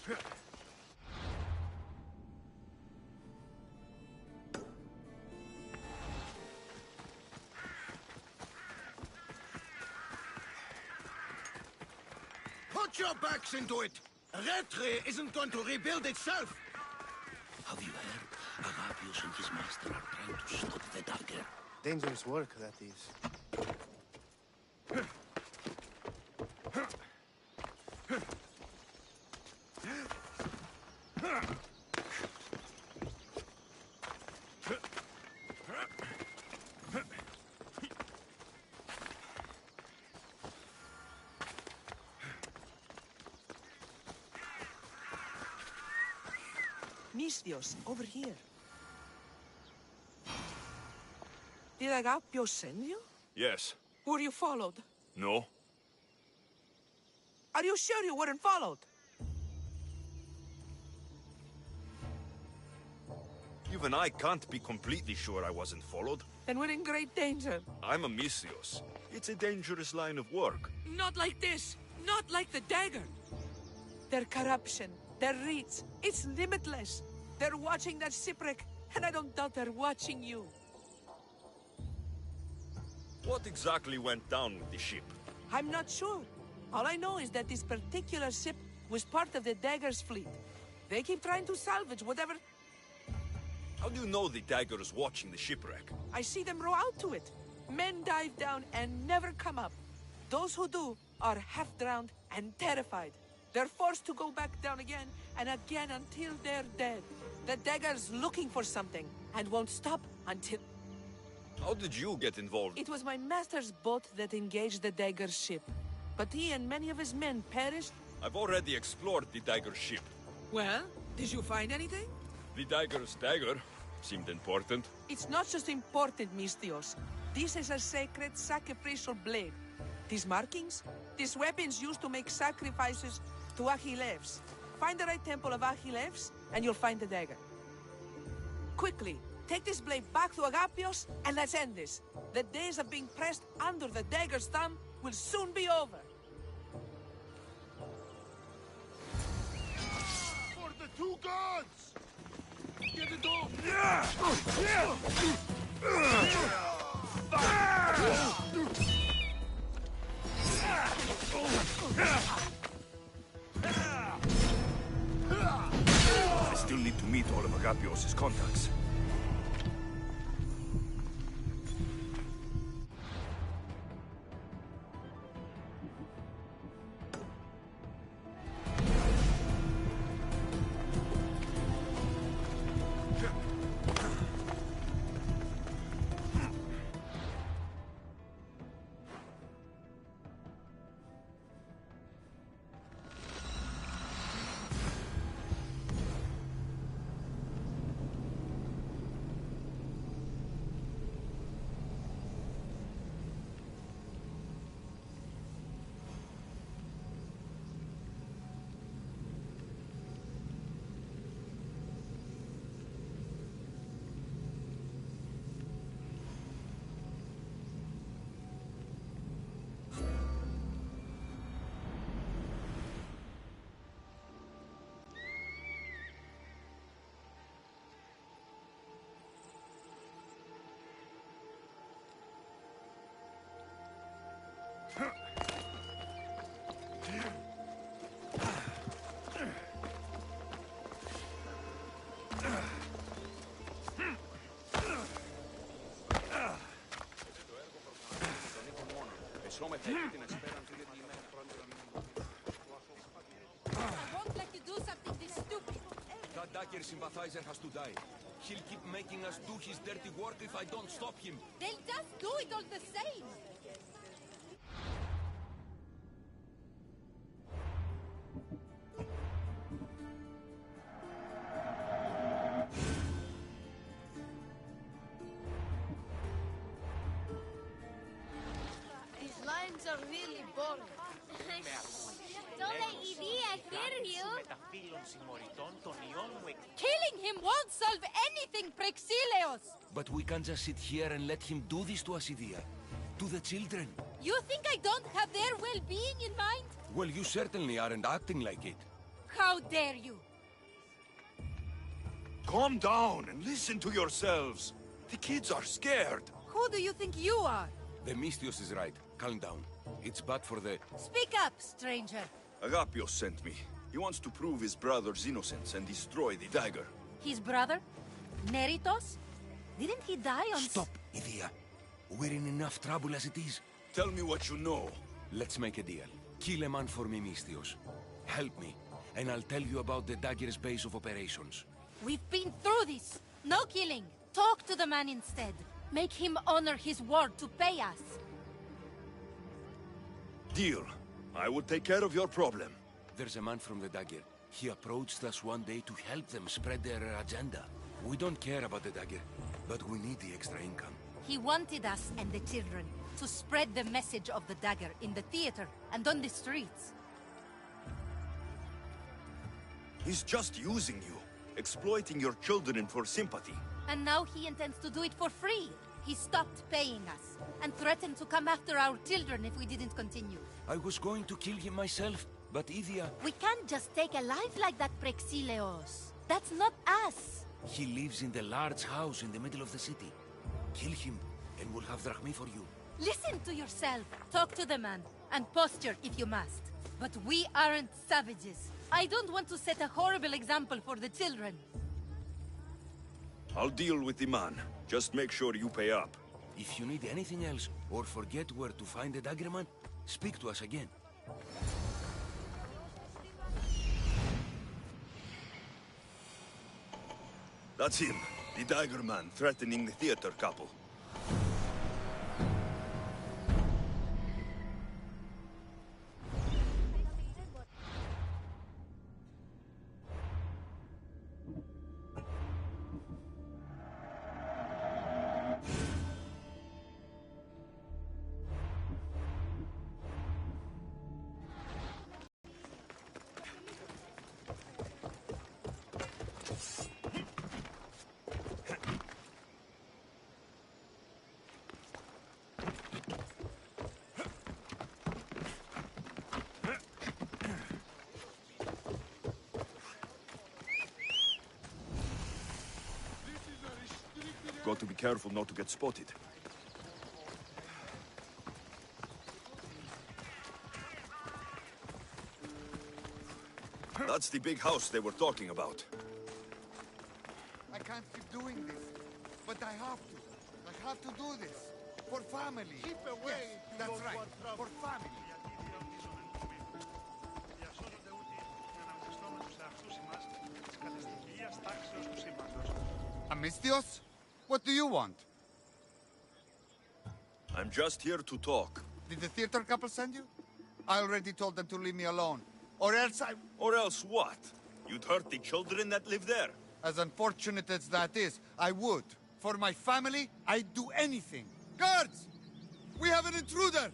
Put your backs into it! Retre isn't going to rebuild itself! Have you heard? Agapios and his master are trying to stop the dagger. Dangerous work, that is. Misthios, over here. Did Agapios send you? Yes. Were you followed? No. Are you sure you weren't followed? Even I can't be completely sure I wasn't followed. Then we're in great danger. I'm a Misthios. It's a dangerous line of work. Not like this. Not like the dagger. Their corruption, their reach, it's limitless. They're watching that shipwreck, and I don't doubt they're watching you. What exactly went down with the ship? I'm not sure. All I know is that this particular ship was part of the dagger's fleet. They keep trying to salvage whatever... How do you know the dagger is watching the shipwreck? I see them row out to it. Men dive down and never come up. Those who do are half-drowned and terrified. They're forced to go back down again and again until they're dead. The dagger's looking for something and won't stop until... How did you get involved? It was my master's boat that engaged the dagger's ship. But he and many of his men perished. I've already explored the dagger's ship. Well, did you find anything? The dagger's dagger seemed important. It's not just important, Misthios. This is a sacred sacrificial blade. These markings? These weapons used to make sacrifices to Achilles. Find the right temple of Achilles, and you'll find the dagger. Quickly, take this blade back to Agapios, and let's end this. The days of being pressed under the dagger's thumb will soon be over. For the two gods! Get it off! I still need to meet all of Agapios' contacts. I won't let you do something this stupid. That dagger sympathizer has to die. He'll keep making us do his dirty work if I don't stop him. They'll just do it all the same. These lines are really boring. Toda idea, Sergio. Killing him won't solve anything, Prexileos! But we can't just sit here and let him do this to us, Idia. To the children. You think I don't have their well-being in mind? Well, you certainly aren't acting like it. How dare you? Calm down and listen to yourselves. The kids are scared. Who do you think you are? The Mystios is right. Calm down. It's bad for the... Speak up, stranger. Agapios sent me. He wants to prove his brother's innocence and destroy the dagger. His brother? Neritos? Didn't he die on... Stop, Idia. We're in enough trouble as it is. Tell me what you know. Let's make a deal. Kill a man for me, Mystios. Help me, and I'll tell you about the dagger's base of operations. We've been through this. No killing. Talk to the man instead. Make him honor his word to pay us. Deal. I will take care of your problem. There's a man from the dagger. He approached us one day to help them spread their agenda. We don't care about the dagger, but we need the extra income. He wanted us and the children to spread the message of the dagger in the theater and on the streets. He's just using you, exploiting your children for sympathy. And now he intends to do it for free. He stopped paying us and threatened to come after our children if we didn't continue. I was going to kill him myself, but Idia... We can't just take a life like that, Prexileos. That's not us. He lives in the large house in the middle of the city. Kill him, and we'll have drachmi for you. Listen to yourself. Talk to the man, and posture if you must. But we aren't savages. I don't want to set a horrible example for the children. I'll deal with the man. Just make sure you pay up. If you need anything else, or forget where to find the dagger man, speak to us again. That's him, the dagger man threatening the theater couple. Got to be careful not to get spotted. That's the big house they were talking about. I can't keep doing this, but I have to. I have to do this. For family. Keep away. Yes, that's right. For family. Amistios? What do you want? I'm just here to talk. Did the theater couple send you? I already told them to leave me alone. Or else I... Or else what? You'd hurt the children that live there. As unfortunate as that is, I would. For my family, I'd do anything. Guards! We have an intruder!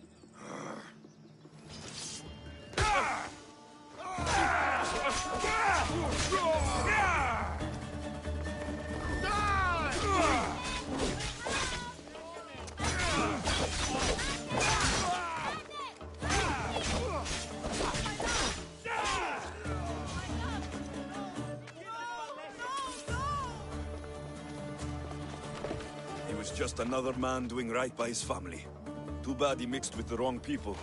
He was just another man doing right by his family. Too bad he mixed with the wrong people.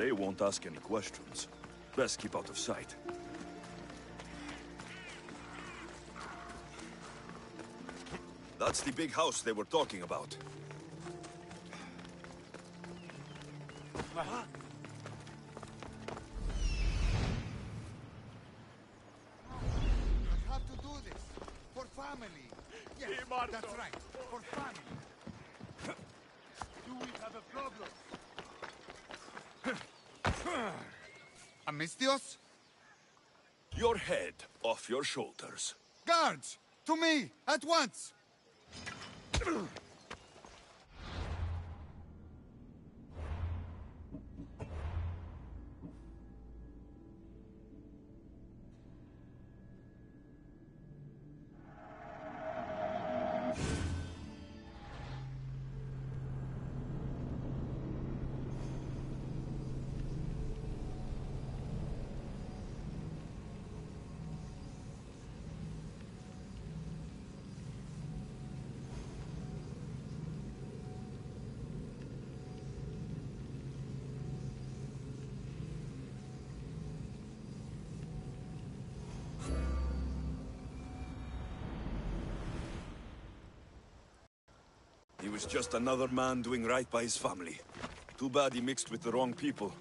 They won't ask any questions. Best keep out of sight. That's the big house they were talking about. I have to do this. For family. Yes, that's right. For family. Do we have a problem? Amistios? Your head off your shoulders. Guards! To me! At once! He was just another man doing right by his family. Too bad he mixed with the wrong people.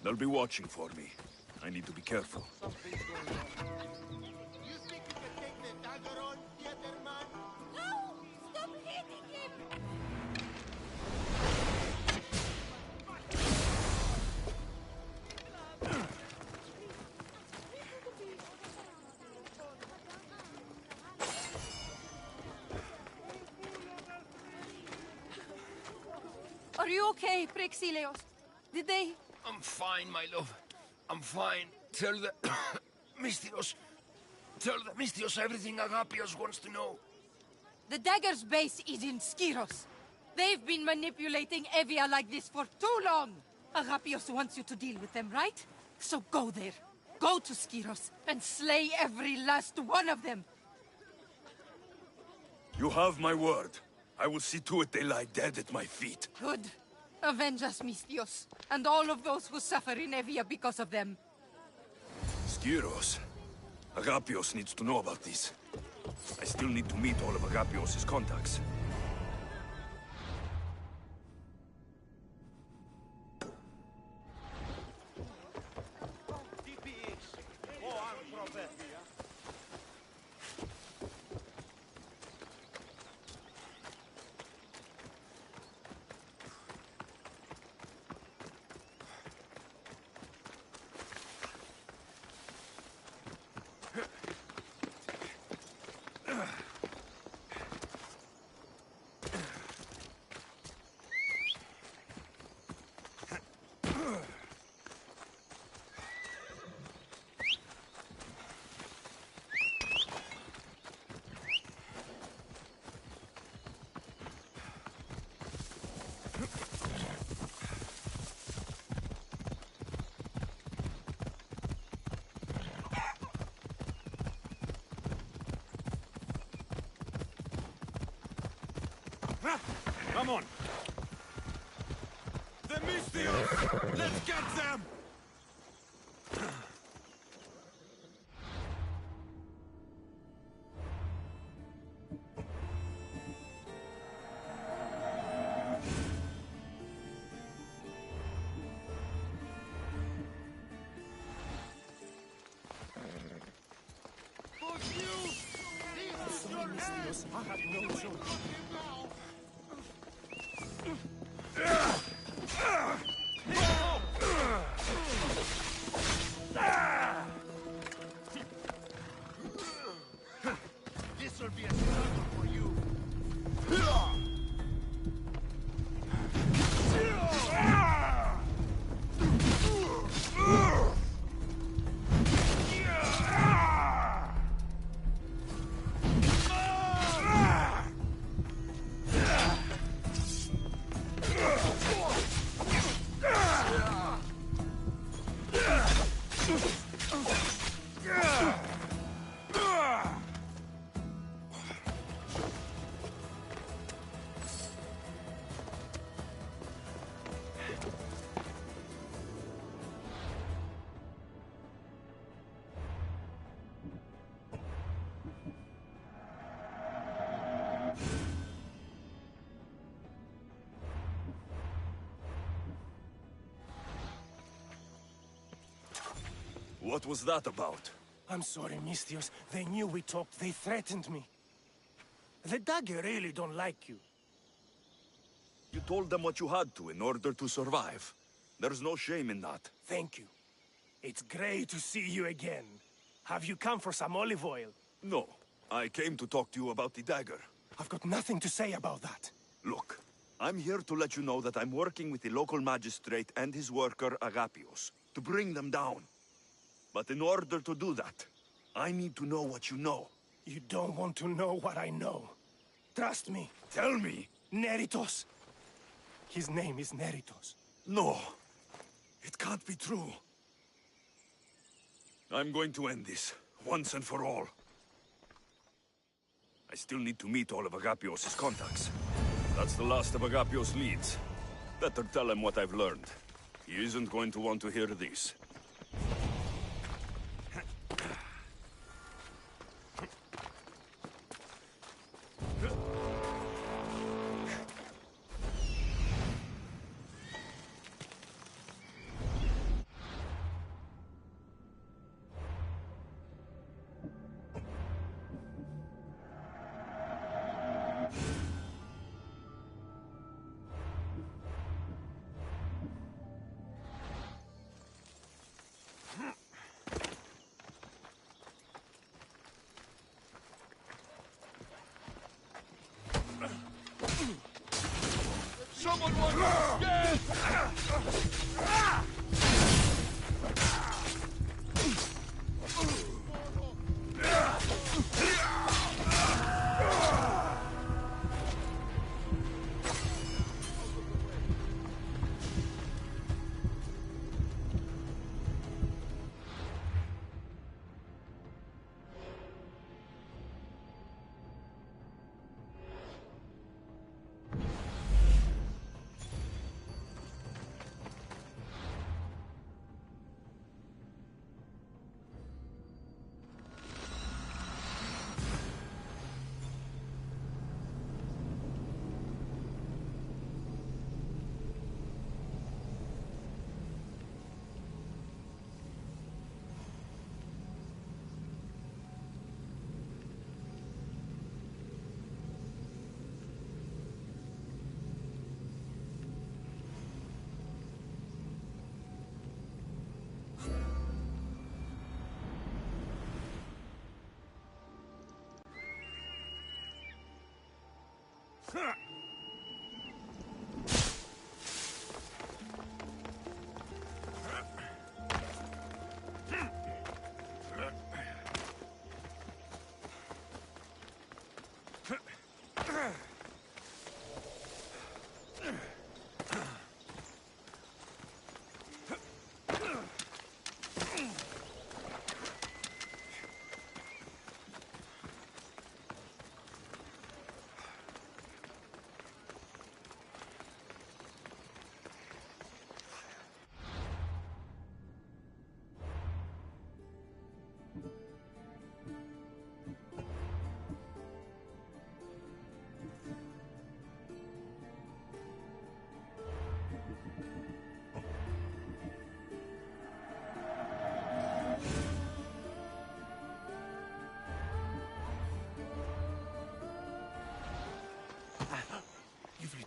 They'll be watching for me. I need to be careful. Something's going on. You think you can take the dagger on, theater man? No! Stop hitting him! Are you okay, Prexilios? Did they... I'm fine, my love. I'm fine. Tell the... Mystios... Tell the Mystios everything Agapios wants to know. The dagger's base is in Skiros. They've been manipulating Evia like this for too long. Agapios wants you to deal with them, right? So go there. Go to Skiros and slay every last one of them. You have my word. I will see to it they lie dead at my feet. Good. Avenge us, Mystios, and all of those who suffer in Evia because of them. Skiros. Agapios needs to know about this. I still need to meet all of Agapios' contacts. Come on! The Mystios! Let's get them! This will be a struggle for you. What was that about? I'm sorry, Mystios. They knew we talked. They threatened me. The dagger really don't like you. You told them what you had to in order to survive. There's no shame in that. Thank you. It's great to see you again. Have you come for some olive oil? No. I came to talk to you about the dagger. I've got nothing to say about that. Look, I'm here to let you know that I'm working with the local magistrate and his worker, Agapios, to bring them down. But in order to do that, I need to know what you know. You don't want to know what I know. Trust me. Tell me. Neritos. His name is Neritos. No. It can't be true. I'm going to end this, once and for all. I still need to meet all of Agapios' contacts. That's the last of Agapios' leads. Better tell him what I've learned. He isn't going to want to hear this. Someone wants to escape!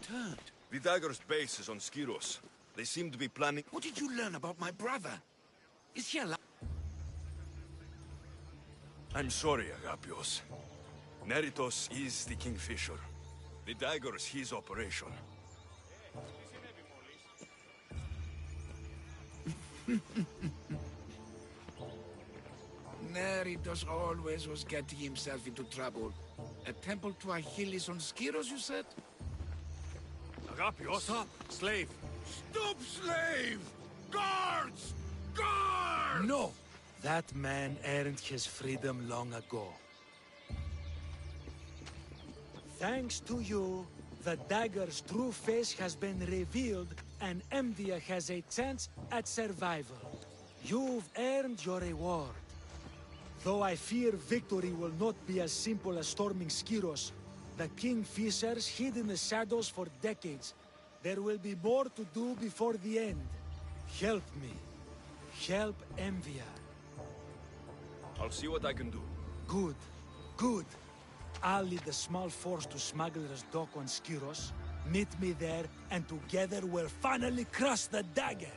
returned. The Dagger's base is on Skiros. They seem to be planning... What did you learn about my brother? Is he alive? I'm sorry, Agapios. Neritos is the Kingfisher. The Dagger's his operation. Neritos always was getting himself into trouble. A temple to Achilles on Skiros, you said? Agapios! Stop! Slave! Stop, slave! Guards! Guards! No! That man earned his freedom long ago. Thanks to you, the Dagger's true face has been revealed and Emvia has a chance at survival. You've earned your reward. Though I fear victory will not be as simple as storming Skiros, the Kingfishers hid in the shadows for decades. There will be more to do before the end. Help me. Help Emvia. I'll see what I can do. Good. Good. I'll lead a small force to Smuggler's Dock on Skiros. Meet me there, and together we'll finally crush the Dagger!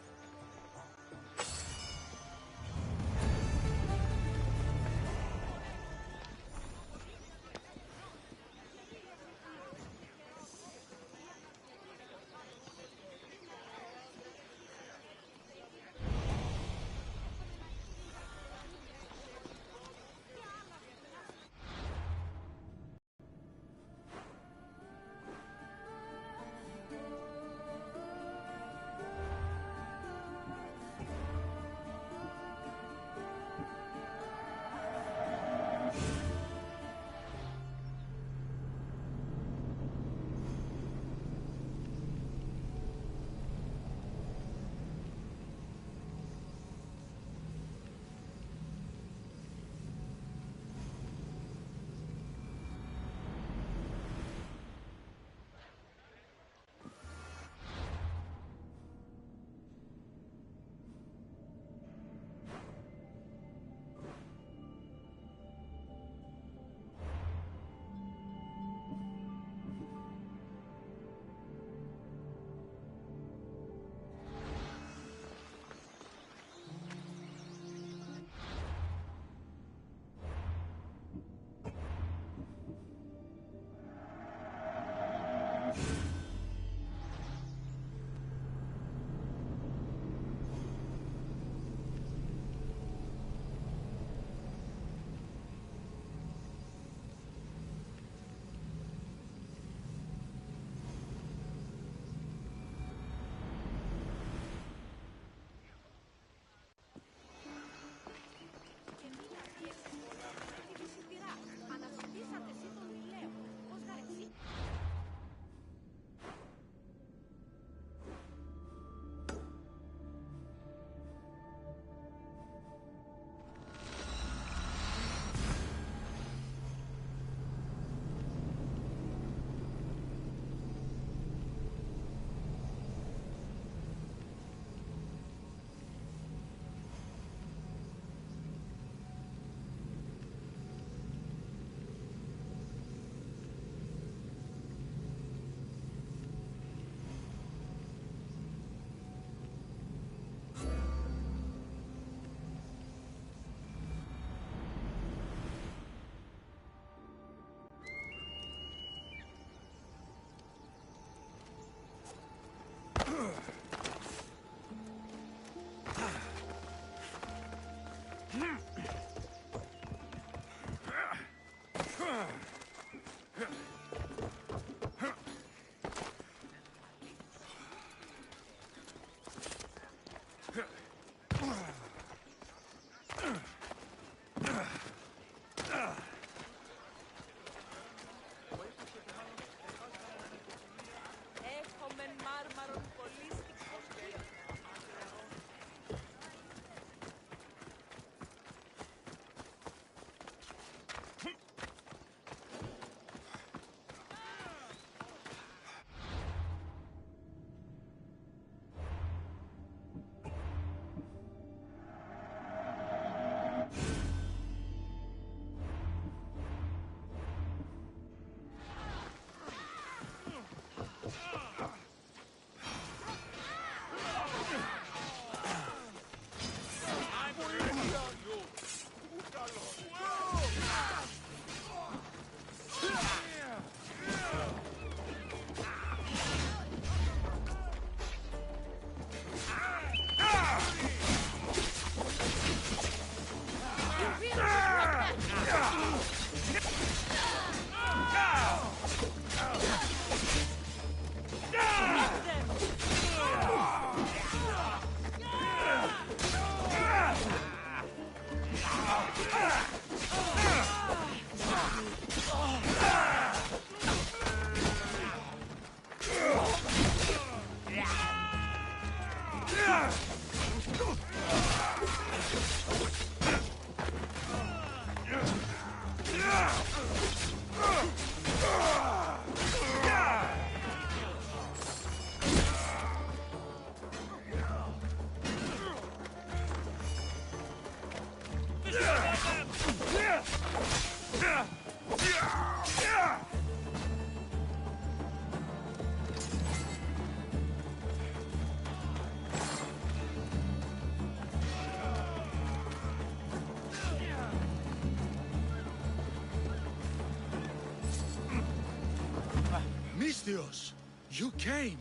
Misthios, you came.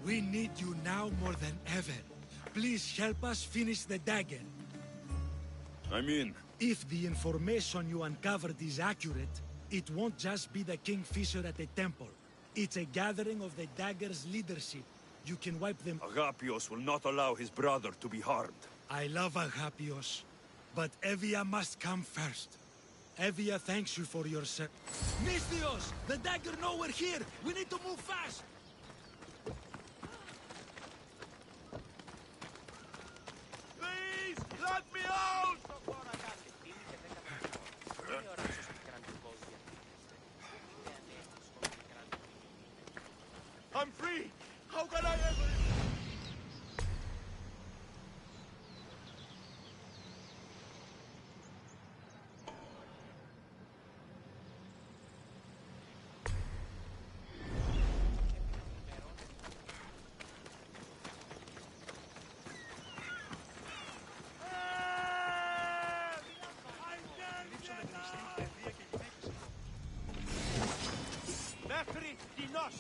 We need you now more than ever. Please help us finish the dagger. I'm in. If the information you uncovered is accurate, it won't just be the Kingfisher at the temple. It's a gathering of the dagger's leadership. You can wipe them. Agapios will not allow his brother to be harmed. I love Agapios, but Evia must come first. Evia thanks you for your service. Misthios! The dagger know we're here! We need to move fast! Please, let me out! I'm free! How can I ever... Μέχρι κοινός!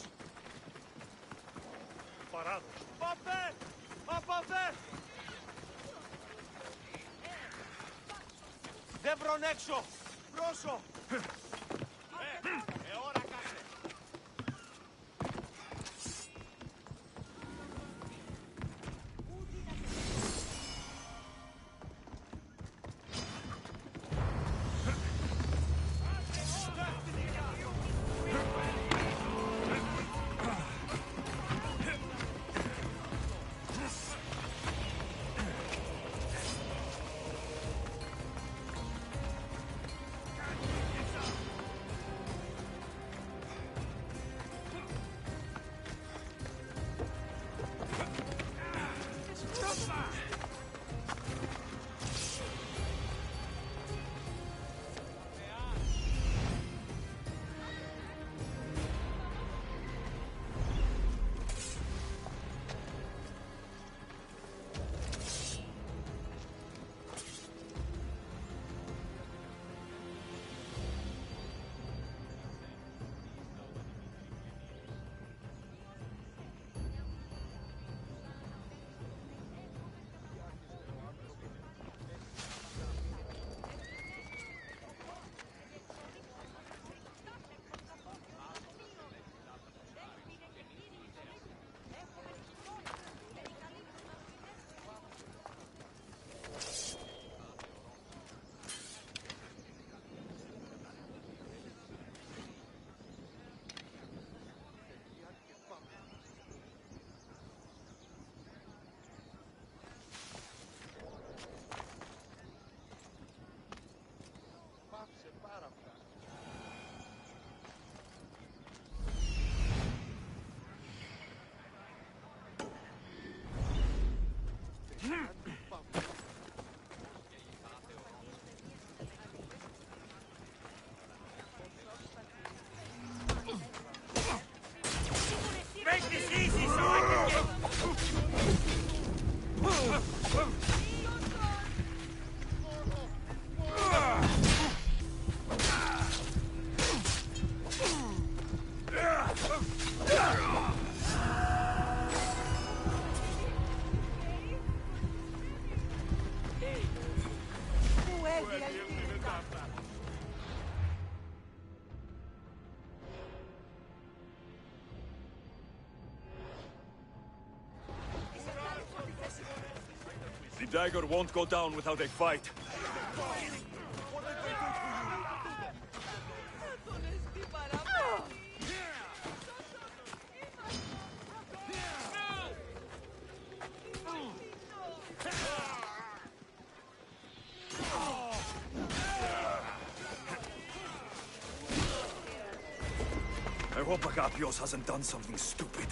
Παράδοση. Παπέ! Απαπέ! Δεν βρουν έξω! Πρόσω! Ώρα κάσε! Make this easy so I can get... The dagger won't go down without a fight. I hope Agapios hasn't done something stupid.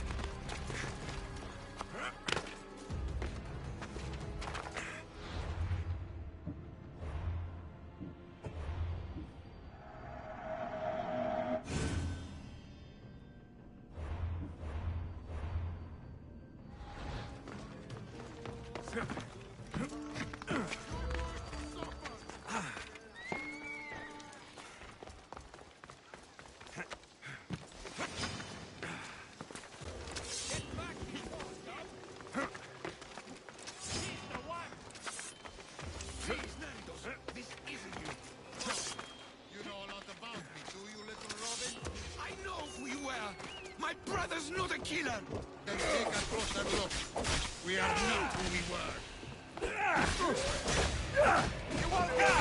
Then take a closer look. We are not who we were. You won't get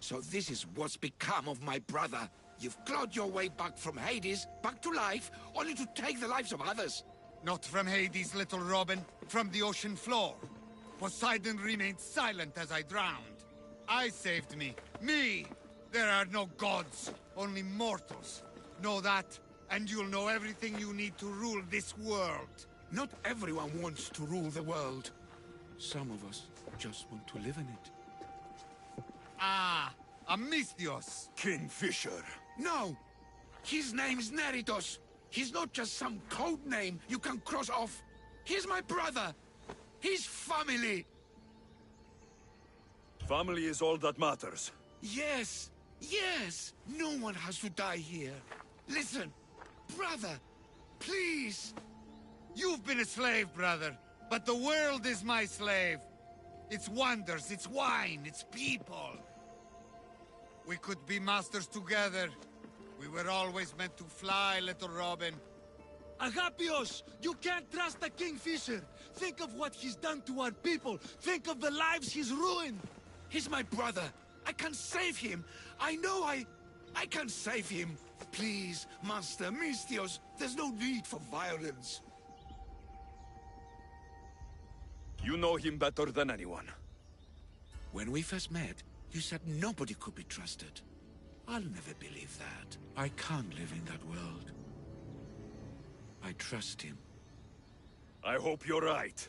So this is what's become of my brother. You've clawed your way back from Hades, back to life, only to take the lives of others. Not from Hades, little Robin. From the ocean floor. Poseidon remained silent as I drowned. I saved me. Me! There are no gods, only mortals. Know that, and you'll know everything you need to rule this world. Not everyone wants to rule the world. Some of us just want to live in it. Ah, Amisthios. Kingfisher. No! His name's Neritos. He's not just some code name you can cross off. He's my brother. He's family. Family is all that matters. Yes, yes. No one has to die here. Listen, brother, please. You've been a slave, brother, but the world is my slave. Its wonders, its wine, its people. We could be masters together. We were always meant to fly, little Robin. Agapios, you can't trust the Kingfisher. Think of what he's done to our people. Think of the lives he's ruined. He's my brother. I can save him. I know I can save him. Please, Master Misthios, there's no need for violence. You know him better than anyone. When we first met, you said nobody could be trusted. I'll never believe that. I can't live in that world. I trust him. I hope you're right.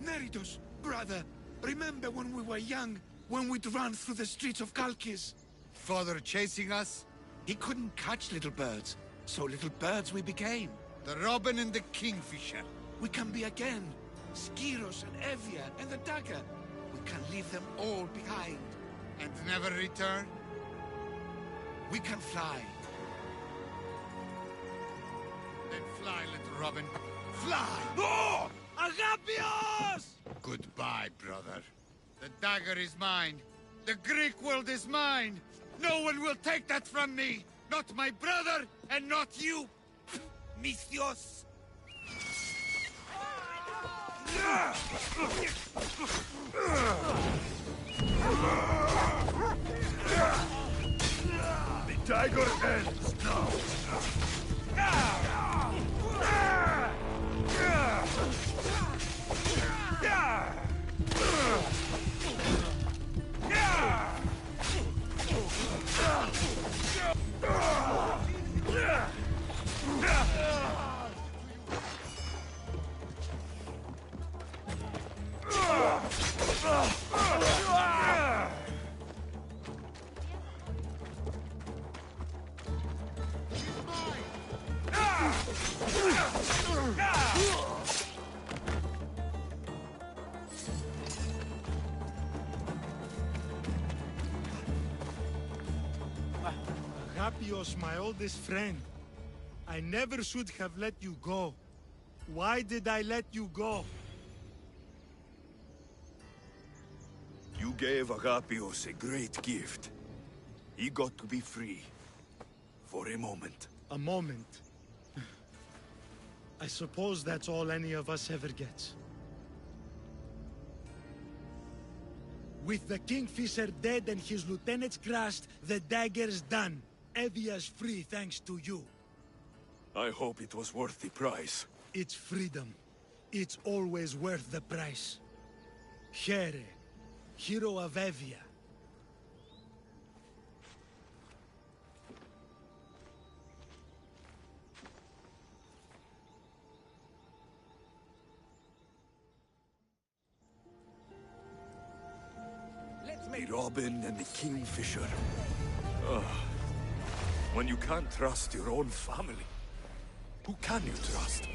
Neritos, brother, remember when we were young, when we'd run through the streets of Kalkis? Father chasing us? He couldn't catch little birds, so little birds we became. The Robin and the Kingfisher. We can be again. Skiros and Evia and the dagger. We can leave them all behind. And never return? We can fly. Then fly, little Robin. Fly! No! Agapios! Goodbye, brother. The dagger is mine. The Greek world is mine. No one will take that from me. Not my brother, and not you. Misthios. The dagger ends now. Agapios, my oldest friend. I never should have let you go. Why did I let you go? You gave Agapios a great gift. He got to be free. For a moment. A moment. I suppose that's all any of us ever gets. With the Kingfisher dead and his lieutenants crushed, the dagger's done. Evia's free thanks to you. I hope it was worth the price. It's freedom. It's always worth the price. Here, hero of Evia. The Robin and the Kingfisher. When you can't trust your own family, who can you trust?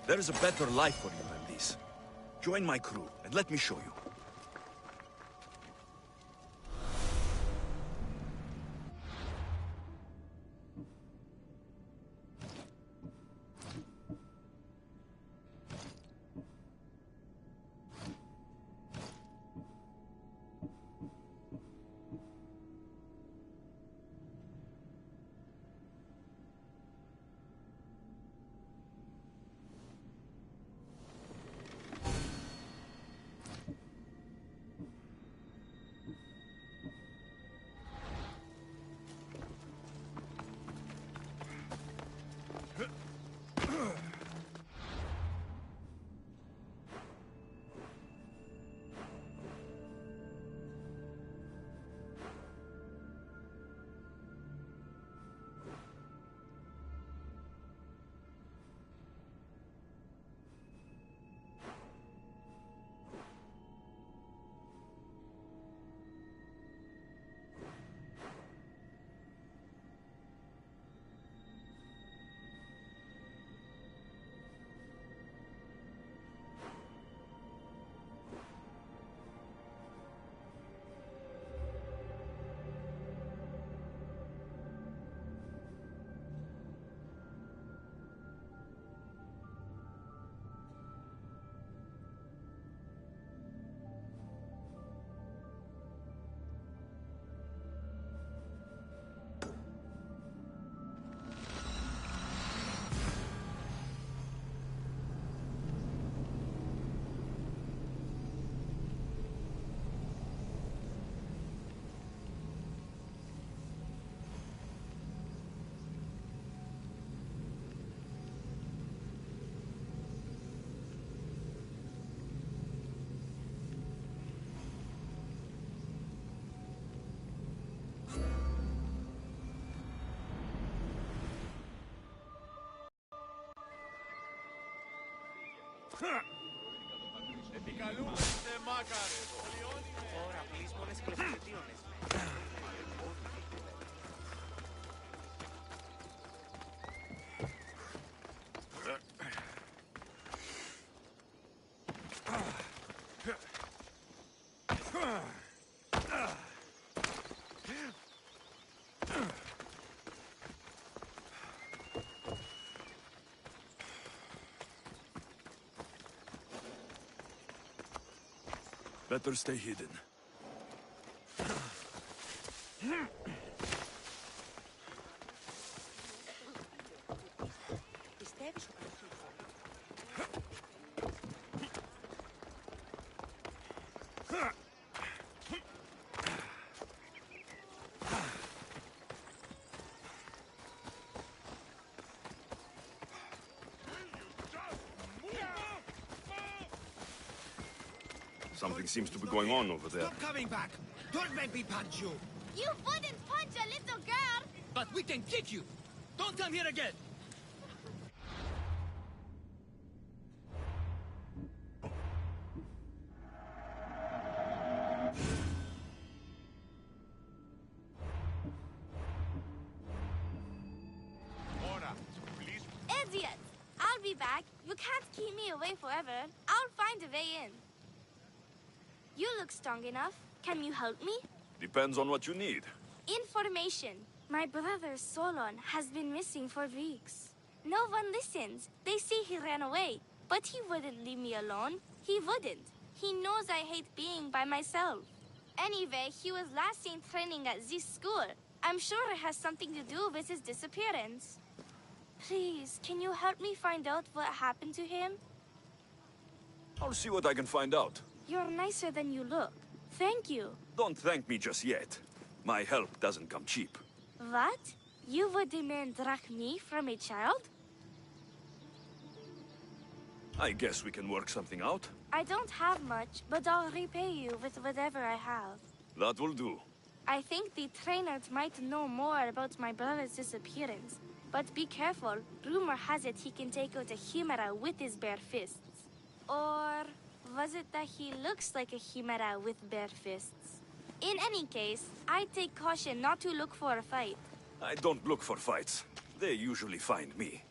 There is a better life for you than this. Join my crew, and let me show you. Επικαλούμαστε μάκαρες. Τώρα, please, μόλις κλεφτετίωνες. Better stay hidden. Πιστεύεις ότι Something seems to be going on over there. Stop coming back! Don't make me punch you! You wouldn't punch a little girl! But we can kick you! Don't come here again! Idiot! I'll be back. You can't keep me away forever. I'll find a way in. You look strong enough. Can you help me? Depends on what you need. Information. My brother Solon has been missing for weeks. No one listens. They say he ran away. But he wouldn't leave me alone. He wouldn't. He knows I hate being by myself. Anyway, he was last seen training at this school. I'm sure it has something to do with his disappearance. Please, can you help me find out what happened to him? I'll see what I can find out. You're nicer than you look. Thank you. Don't thank me just yet. My help doesn't come cheap. What? You would demand drachmi from a child? I guess we can work something out. I don't have much, but I'll repay you with whatever I have. That will do. I think the trainers might know more about my brother's disappearance. But be careful. Rumor has it he can take out a Chimera with his bare fists. Or was it that he looks like a Chimera with bare fists? In any case, I'd take caution not to look for a fight. I don't look for fights. They usually find me.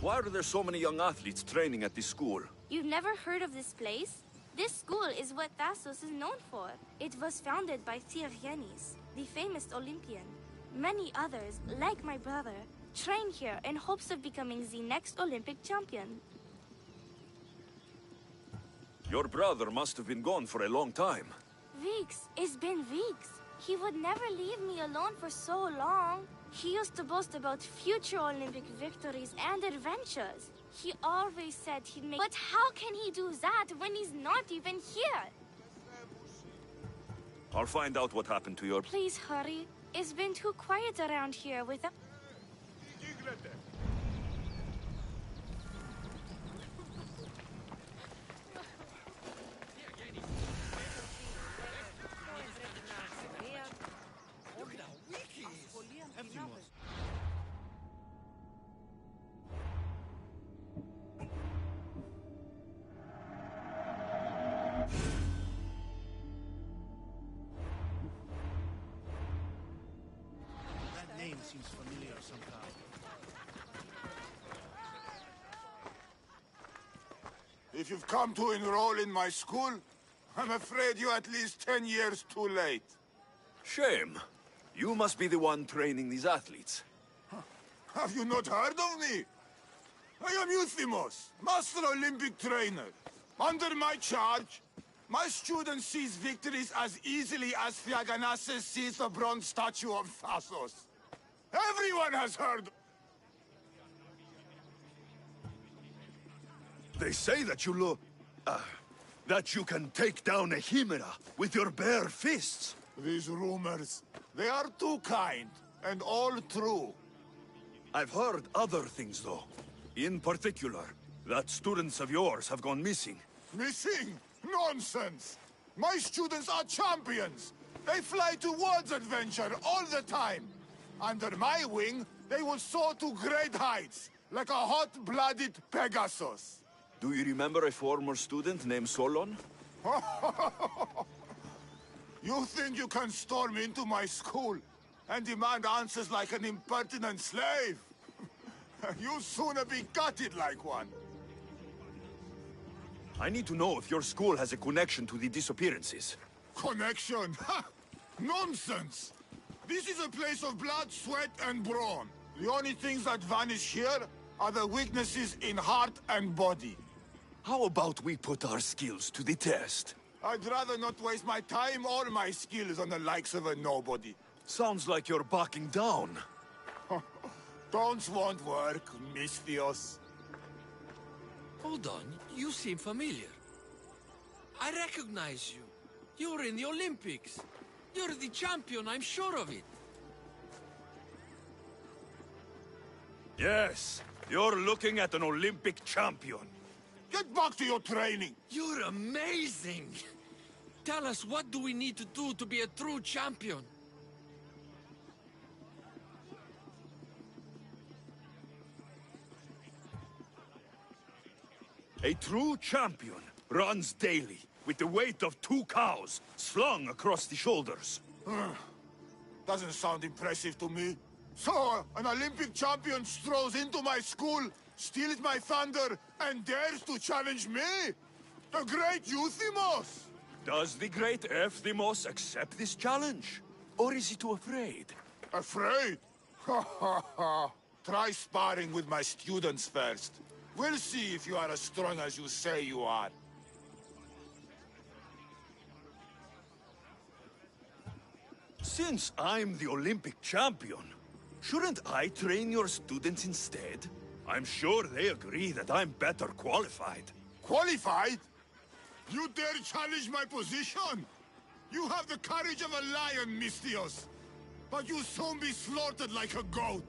Why are there so many young athletes training at this school? You've never heard of this place? This school is what Thassos is known for. It was founded by Theogenes, the famous Olympian. Many others, like my brother, train here in hopes of becoming the next Olympic champion. Your brother must have been gone for a long time. Weeks. It's been weeks. He would never leave me alone for so long. He used to boast about future Olympic victories and adventures. He always said he'd make... But how can he do that when he's not even here? I'll find out what happened to your... Please hurry. It's been too quiet around here without... Seems familiar somehow. If you've come to enroll in my school, I'm afraid you're at least 10 years too late. Shame. You must be the one training these athletes. Have you not heard of me? I am Euthymos, Master Olympic Trainer. Under my charge, my student sees victories as easily as Theogenes sees the bronze statue of Thassos. Everyone has heard... They say that you look... that you can take down a chimera with your bare fists. These rumors, they are too kind, and all true. I've heard other things, though. In particular, that students of yours have gone missing. Missing? Nonsense! My students are champions! They fly towards adventure all the time! Under my wing, they will soar to great heights, like a hot-blooded Pegasus. Do you remember a former student named Solon? You think you can storm into my school and demand answers like an impertinent slave? You'll sooner be gutted like one. I need to know if your school has a connection to the disappearances. Connection? Nonsense! This is a place of blood, sweat, and brawn. The only things that vanish here are the weaknesses in heart and body. How about we put our skills to the test? I'd rather not waste my time or my skills on the likes of a nobody. Sounds like you're backing down. Don't won't work, Misthios. Hold on, you seem familiar. I recognize you. You're in the Olympics. You're the champion, I'm sure of it. Yes, you're looking at an Olympic champion. Get back to your training. You're amazing. Tell us, what do we need to do to be a true champion? A true champion runs daily with the weight of 2 cows slung across the shoulders. Doesn't sound impressive to me. So, an Olympic champion strolls into my school, steals my thunder, and dares to challenge me? The great Euthymos! Does the great Euthymos accept this challenge? Or is he too afraid? Afraid? Ha ha ha! Try sparring with my students first. We'll see if you are as strong as you say you are. Since I'm the Olympic champion, shouldn't I train your students instead? I'm sure they agree that I'm better qualified. Qualified? You dare challenge my position? You have the courage of a lion, Misthios. But you'll soon be slaughtered like a goat.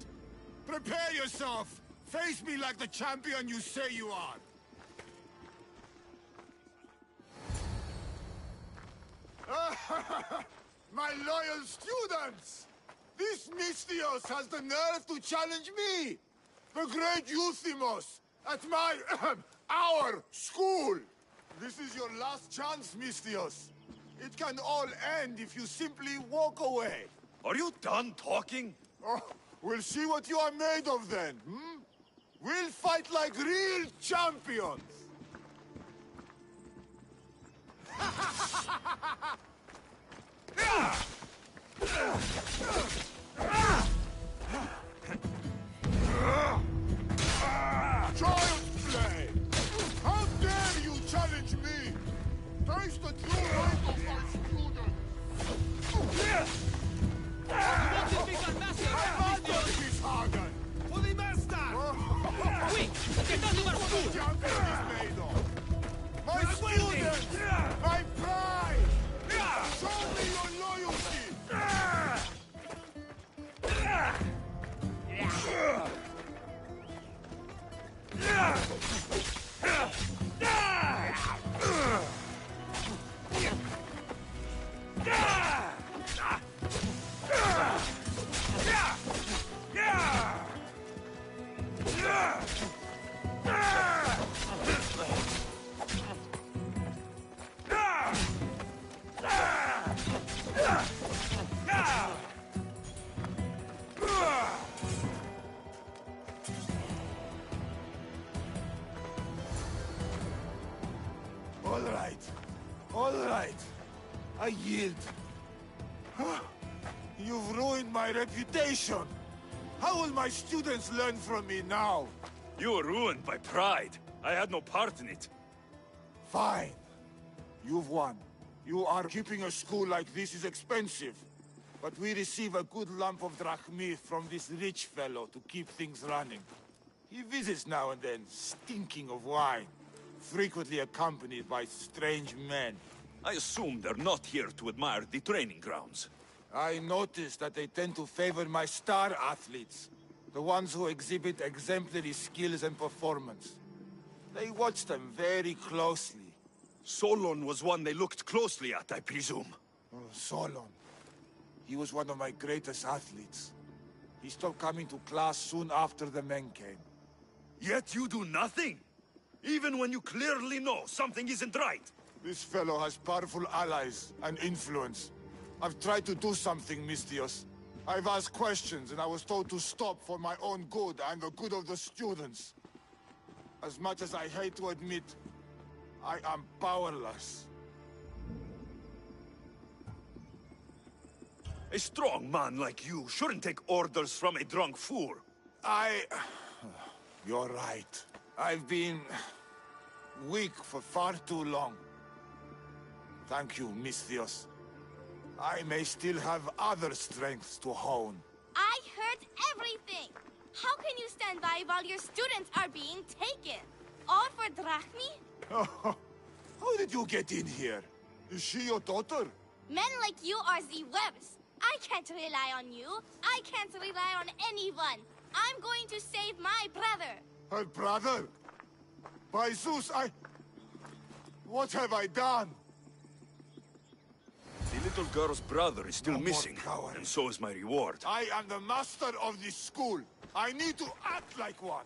Prepare yourself. Face me like the champion you say you are. My loyal students! This Misthios has the nerve to challenge me! The great Euthymos! At my... our school! This is your last chance, Misthios. It can all end if you simply walk away. Are you done talking? Oh, we'll see what you are made of then, hmm? We'll fight like real champions! Child's play! How dare you challenge me? Taste the true light of my student! For the master! Quick! Get out of our school! My students! My pride! Show me your loyalty! All right. I yield. You've ruined my reputation. How will my students learn from me now? You were ruined by pride. I had no part in it. Fine. You've won. You are keeping a school like this is expensive. But we receive a good lump of drachmi from this rich fellow to keep things running. He visits now and then, stinking of wine, frequently accompanied by strange men. I assume they're not here to admire the training grounds. I noticed that they tend to favor my star athletes, the ones who exhibit exemplary skills and performance. They watch them very closely. Solon was one they looked closely at, I presume. Oh, Solon. He was one of my greatest athletes. He stopped coming to class soon after the men came. Yet you do nothing? Even when you clearly know something isn't right? This fellow has powerful allies and influence. I've tried to do something, Misthios. I've asked questions, and I was told to stop for my own good and the good of the students. As much as I hate to admit, I am powerless. A strong man like you shouldn't take orders from a drunk fool. You're right. I've been weak for far too long. Thank you, Misthios. I may still have other strengths to hone. I heard everything! How can you stand by while your students are being taken? All for drachmi? How did you get in here? Is she your daughter? Men like you are the webs. I can't rely on you. I can't rely on anyone. I'm going to save my brother. Her brother? By Zeus, what have I done? The little girl's brother is still missing, and so is my reward. I am the master of this school. I need to act like one.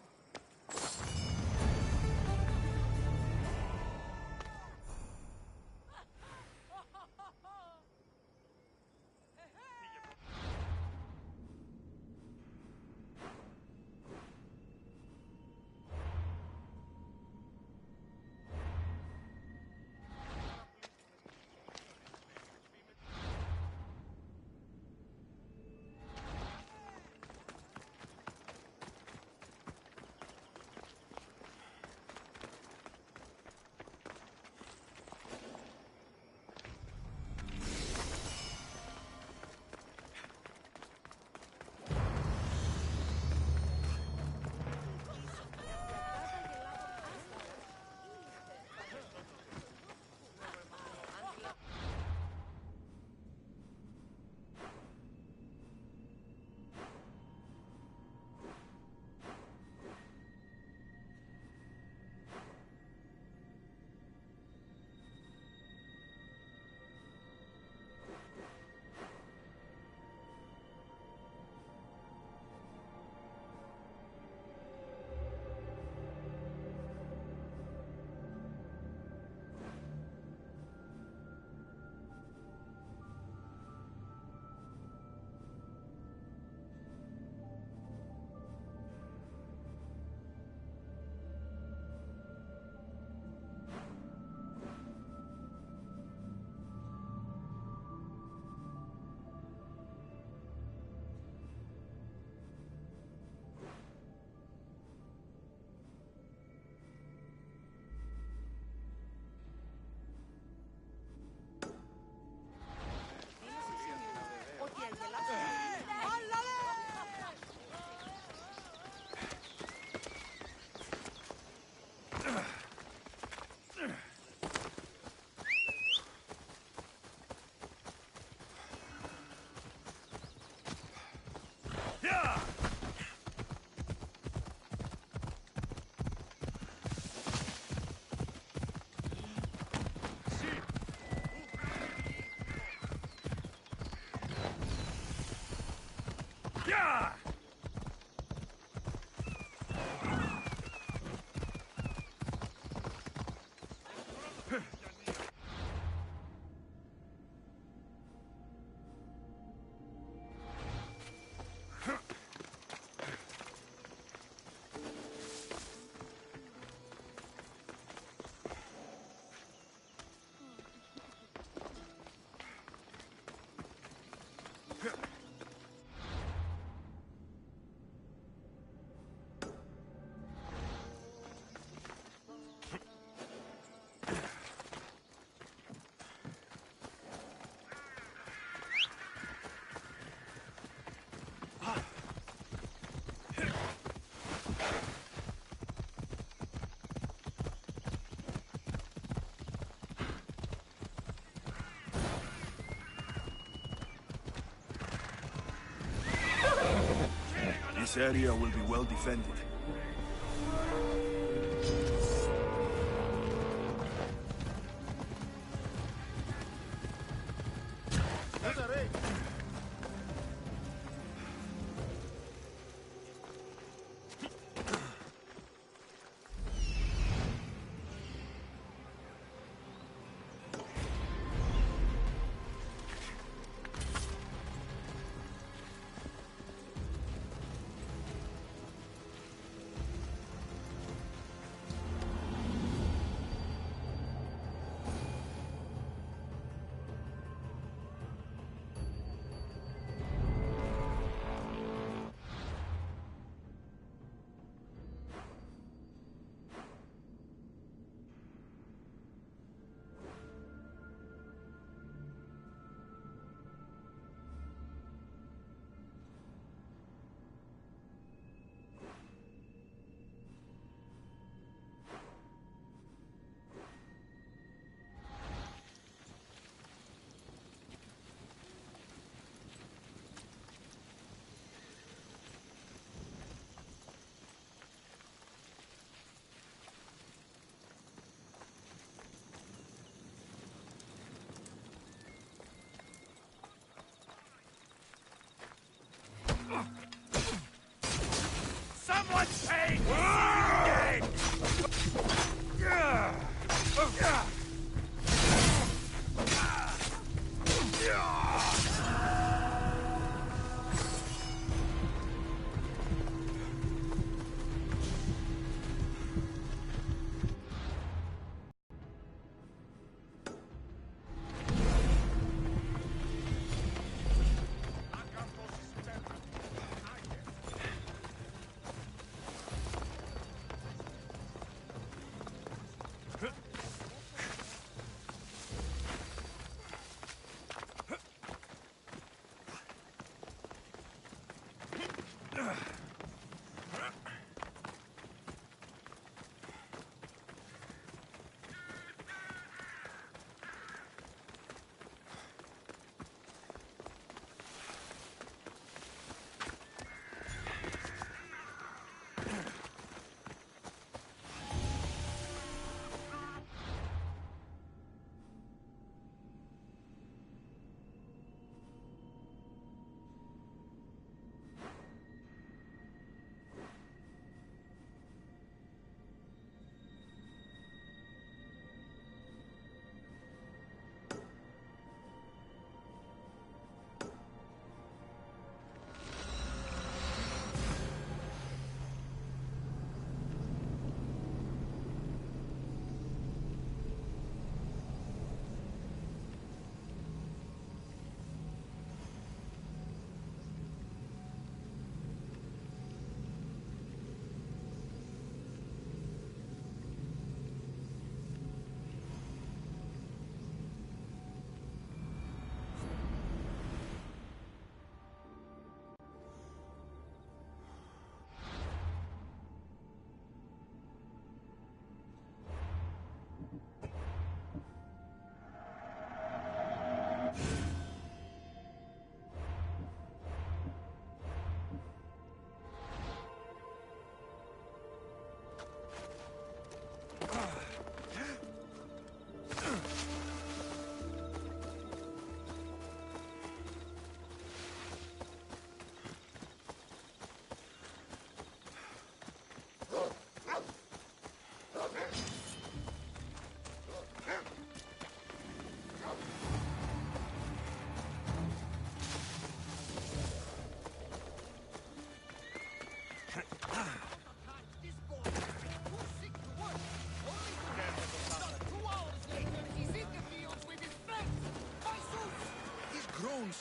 This area will be well defended. Someone take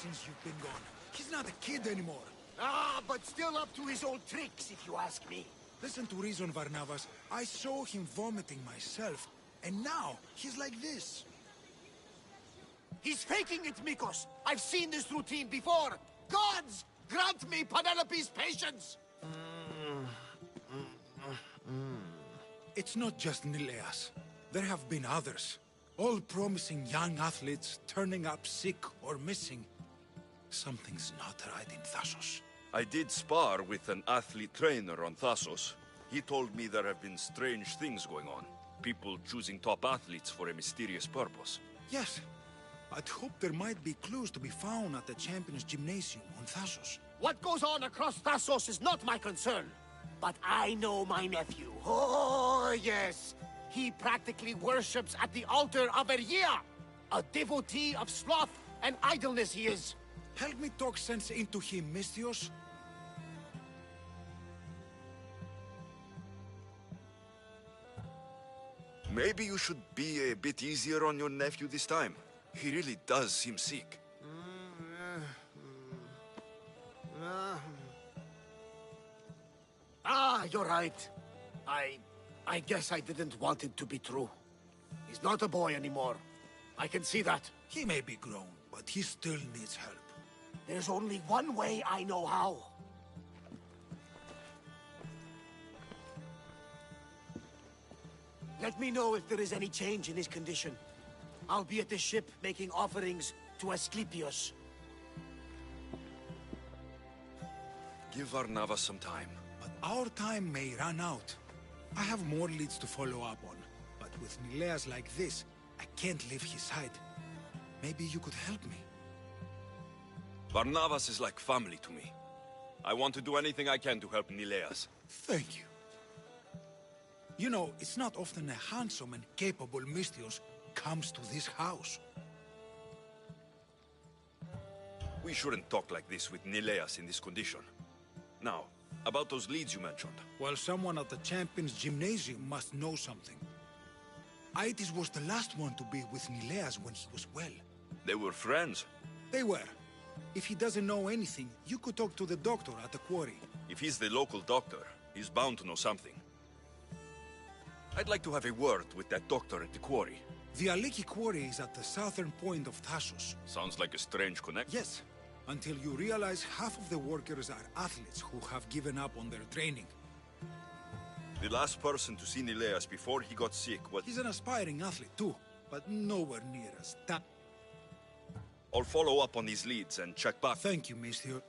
since you've been gone. He's not a kid anymore. Ah, but still up to his old tricks, if you ask me. Listen to reason, Varnavas. I saw him vomiting myself, and now he's like this. He's faking it, Mikos. I've seen this routine before. Gods, grant me Penelope's patience. It's not just Nileas. There have been others. All promising young athletes turning up sick or missing. Something's not right in Thassos. I did spar with an athlete trainer on Thassos. He told me there have been strange things going on. People choosing top athletes for a mysterious purpose. Yes. I'd hope there might be clues to be found at the Champions Gymnasium on Thassos. What goes on across Thassos is not my concern. But I know my nephew. Oh, yes. He practically worships at the altar of Eria. A devotee of sloth and idleness he is. Help me talk sense into him, Misthios. Maybe you should be a bit easier on your nephew this time. He really does seem sick. Ah, you're right. I guess I didn't want it to be true. He's not a boy anymore. I can see that. He may be grown, but he still needs help. There's only one way I know how. Let me know if there is any change in his condition. I'll be at the ship making offerings to Asclepios. Give Varnava some time. But our time may run out. I have more leads to follow up on. But with Nileas like this, I can't leave his side. Maybe you could help me. Varnavas is like family to me. I want to do anything I can to help Nileas. Thank you. You know, it's not often a handsome and capable Misthios comes to this house. We shouldn't talk like this with Nileas in this condition. Now, about those leads you mentioned. Well, someone at the Champions Gymnasium must know something. Aitis was the last one to be with Nileas when he was well. They were friends? They were. If he doesn't know anything, you could talk to the doctor at the quarry. If he's the local doctor, he's bound to know something. I'd like to have a word with that doctor at the quarry. The Aliki quarry is at the southern point of Thassos. Sounds like a strange connection. Yes, until you realize half of the workers are athletes who have given up on their training. The last person to see Nileas before he got sick was... He's an aspiring athlete too, but nowhere near as that. I'll follow up on these leads and check back. Thank you, Misthios.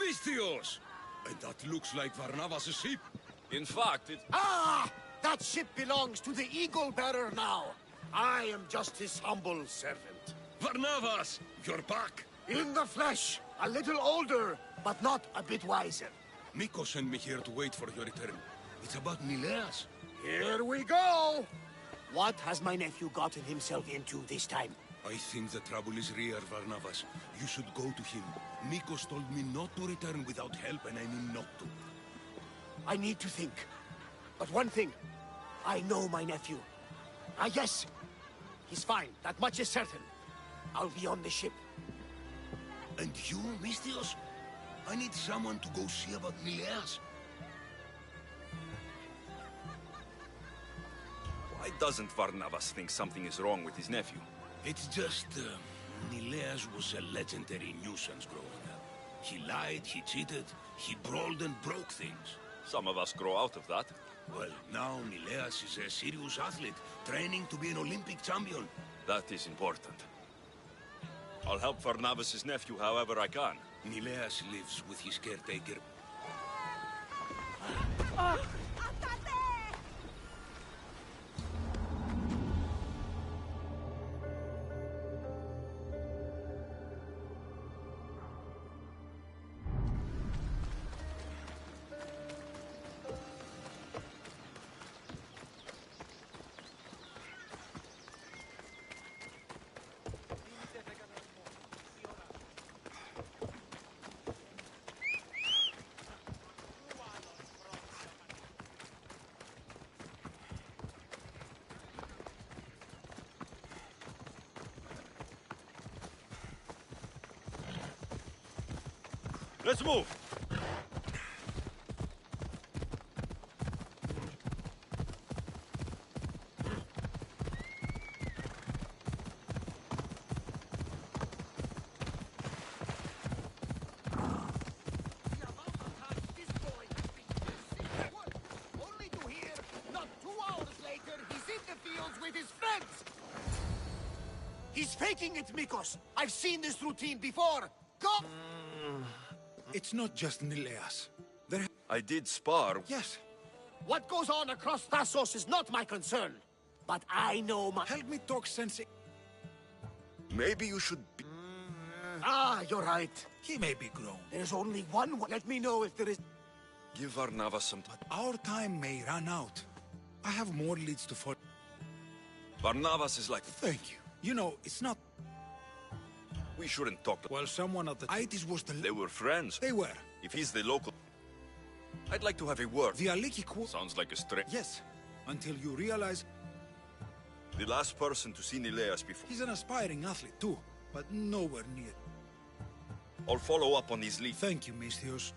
Misthios! And that looks like Varnavas' ship. In fact, it... Ah! That ship belongs to the Eagle Bearer now. I am just his humble servant. Varnavas! You're back! In the flesh. A little older, but not a bit wiser. Miko sent me here to wait for your return. It's about Nileas. Here we go! What has my nephew gotten himself into this time? I think the trouble is real, Varnavas. You should go to him. Nikos told me not to return without help, and I mean not to. I need to think. But one thing, I know my nephew. Ah, yes. He's fine. That much is certain. I'll be on the ship. And you, Misthios? I need someone to go see about Nileas. Why doesn't Varnavas think something is wrong with his nephew? It's just, Nileas was a legendary nuisance growing up. He lied, he cheated, he brawled and broke things. Some of us grow out of that. Well, now Nileas is a serious athlete, training to be an Olympic champion. That is important. I'll help Varnavas' nephew however I can. Nileas lives with his caretaker. Let's move! Only to hear, not 2 hours later, he's in the fields with his friends! He's faking it, Mikos! I've seen this routine before! Go! It's not just Nileas. I did spar. Yes. What goes on across Thassos is not my concern. But I know my... Help me talk sense. Maybe you should be... Ah, you're right. He may be grown. There's only one way. Let me know if there is... Give Varnavas some time. But our time may run out. I have more leads to follow. Varnavas is like... Thank you. You know, it's not... We shouldn't talk to... Well, someone at the... Itis was the... They were friends. They were. If he's the local... I'd like to have a word. The Aliki... Sounds like a string. Yes. Until you realize... The last person to see Nileas before... He's an aspiring athlete, too. But nowhere near... I'll follow up on these leads. Thank you, Misthios.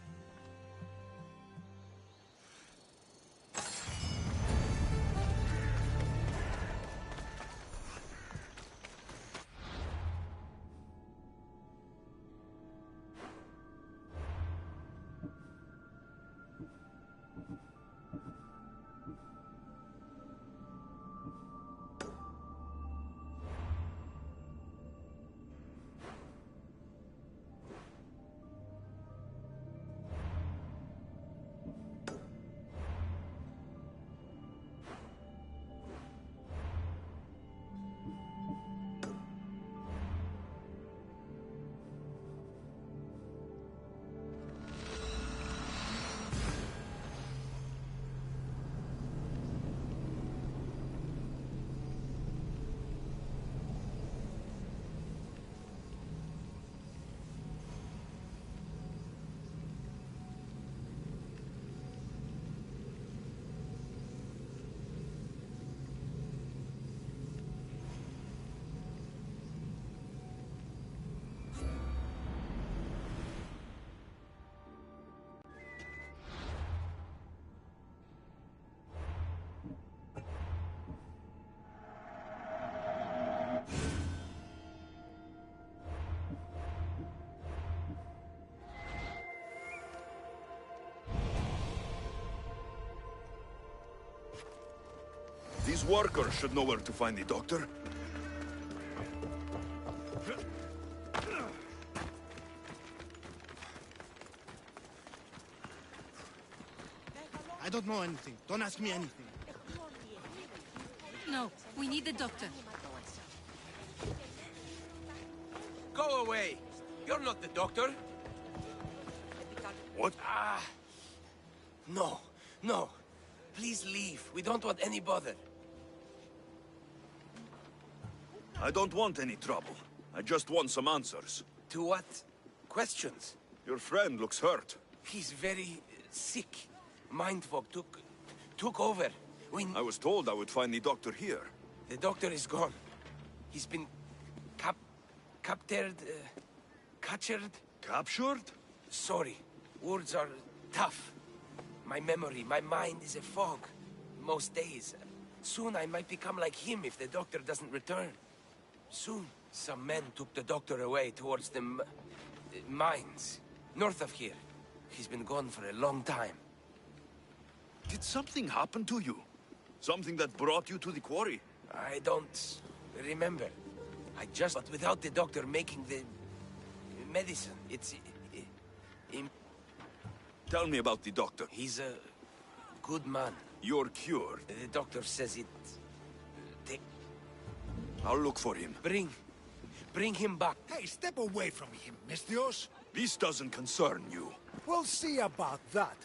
These workers should know where to find the doctor. I don't know anything. Don't ask me anything. No, we need the doctor. Go away! You're not the doctor! What? No, no. Please leave. We don't want any bother. I don't want any trouble. I just want some answers. To what? Questions? Your friend looks hurt. He's very sick. Mind fog took over. I was told I would find the doctor here. The doctor is gone. He's been captured. Captured? Sorry. Words are tough. My memory, my mind is a fog. Most days. Soon I might become like him if the doctor doesn't return. Soon. Some men took the doctor away towards the mines. North of here. He's been gone for a long time. Did something happen to you? Something that brought you to the quarry? I don't remember. But without the doctor making the medicine, it's... Tell me about the doctor. He's a good man. You're cured. The doctor says it... I'll look for him. Bring him back. Hey, step away from him, Mistios. This doesn't concern you. We'll see about that.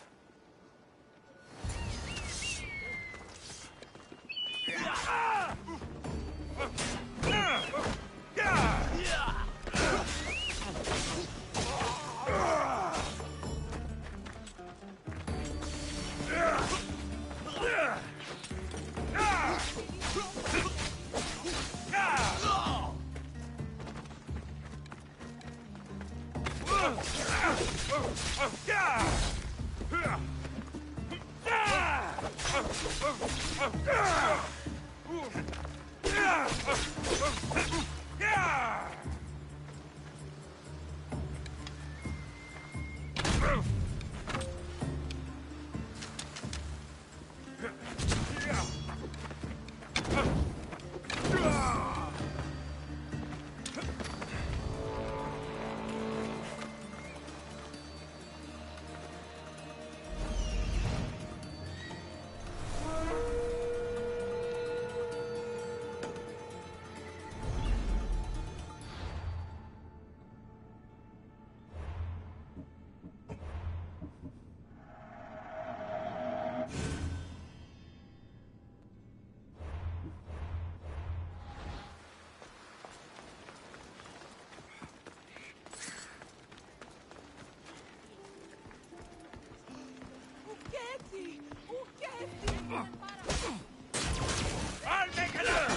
I'll make it up!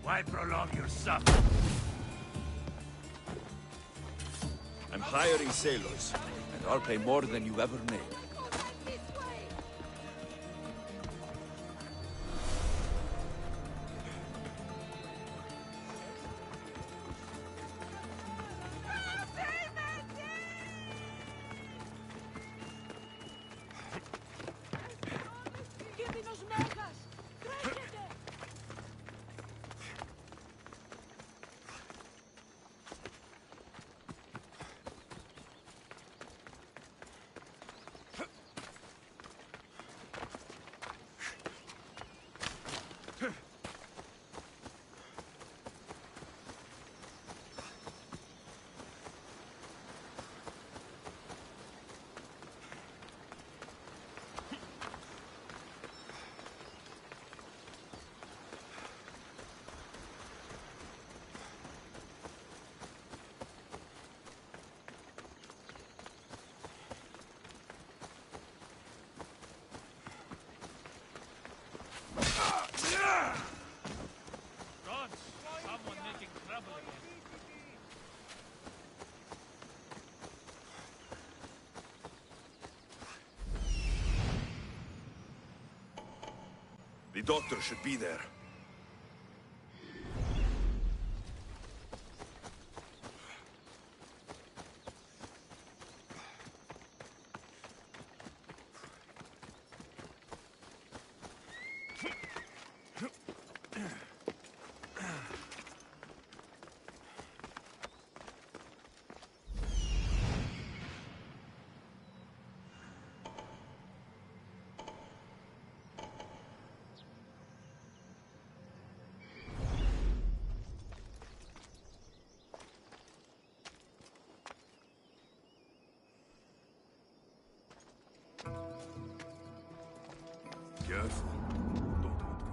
Why prolong your suffering? I'm hiring sailors, and I'll pay more than you ever made. The doctor should be there. Careful. Don't hit them.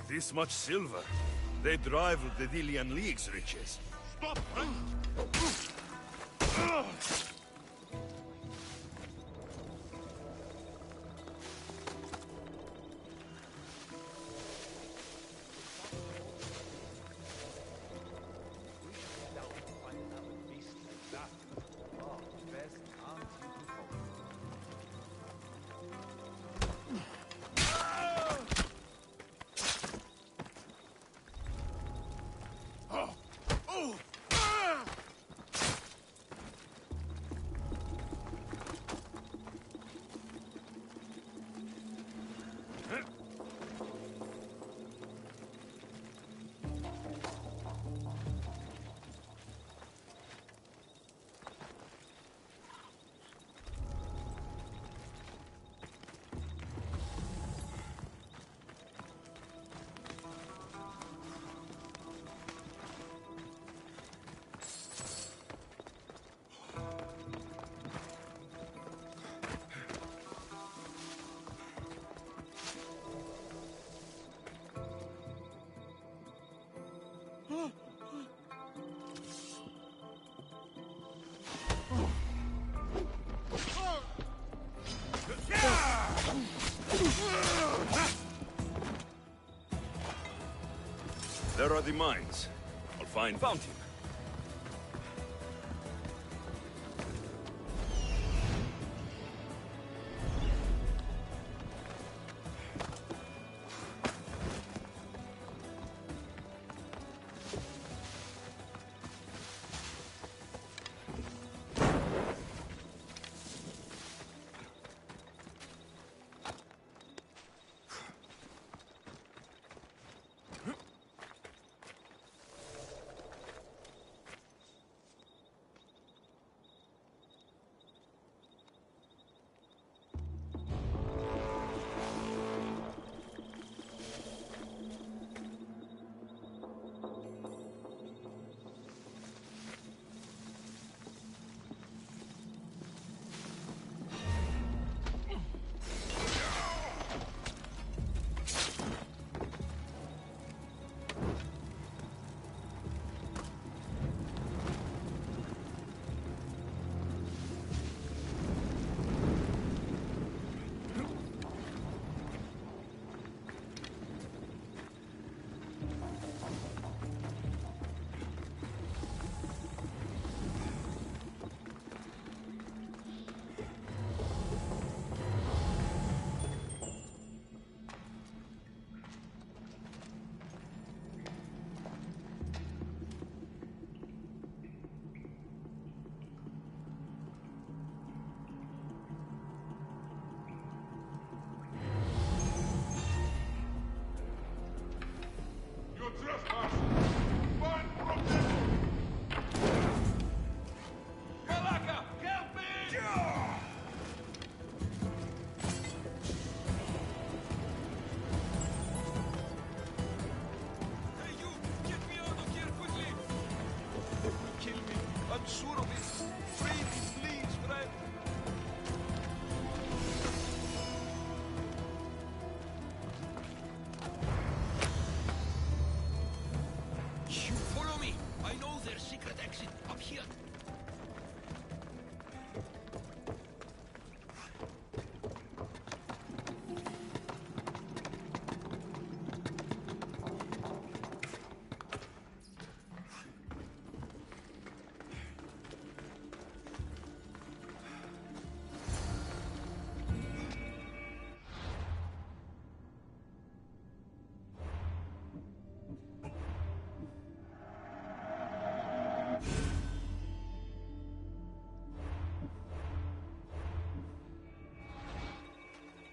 This much silver, they'd rival the Dillian League's riches. Stop! There are the mines. I'll found him. You follow me. I know their secret exit up here.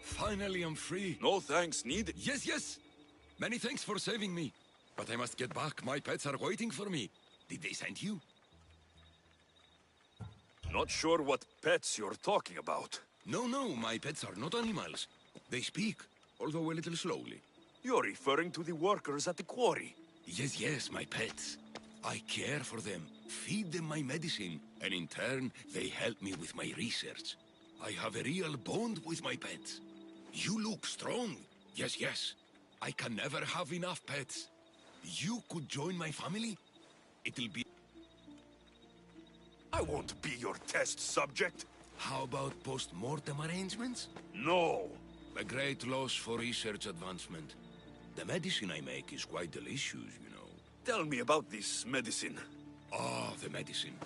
Finally, I'm free. No thanks needed. Yes, yes. Many thanks for saving me. But I must get back. My pets are waiting for me. Did they send you? Not sure what pets you're talking about. No, no, my pets are not animals. They speak, although a little slowly. You're referring to the workers at the quarry. Yes, yes, my pets. I care for them, feed them my medicine, and in turn, they help me with my research. I have a real bond with my pets. You look strong. Yes, yes. I can never have enough pets. You could join my family? It'll be... I won't be your test subject. How about post-mortem arrangements? No. A great loss for research advancement. The medicine I make is quite delicious, you know. Tell me about this medicine. Ah, the medicine.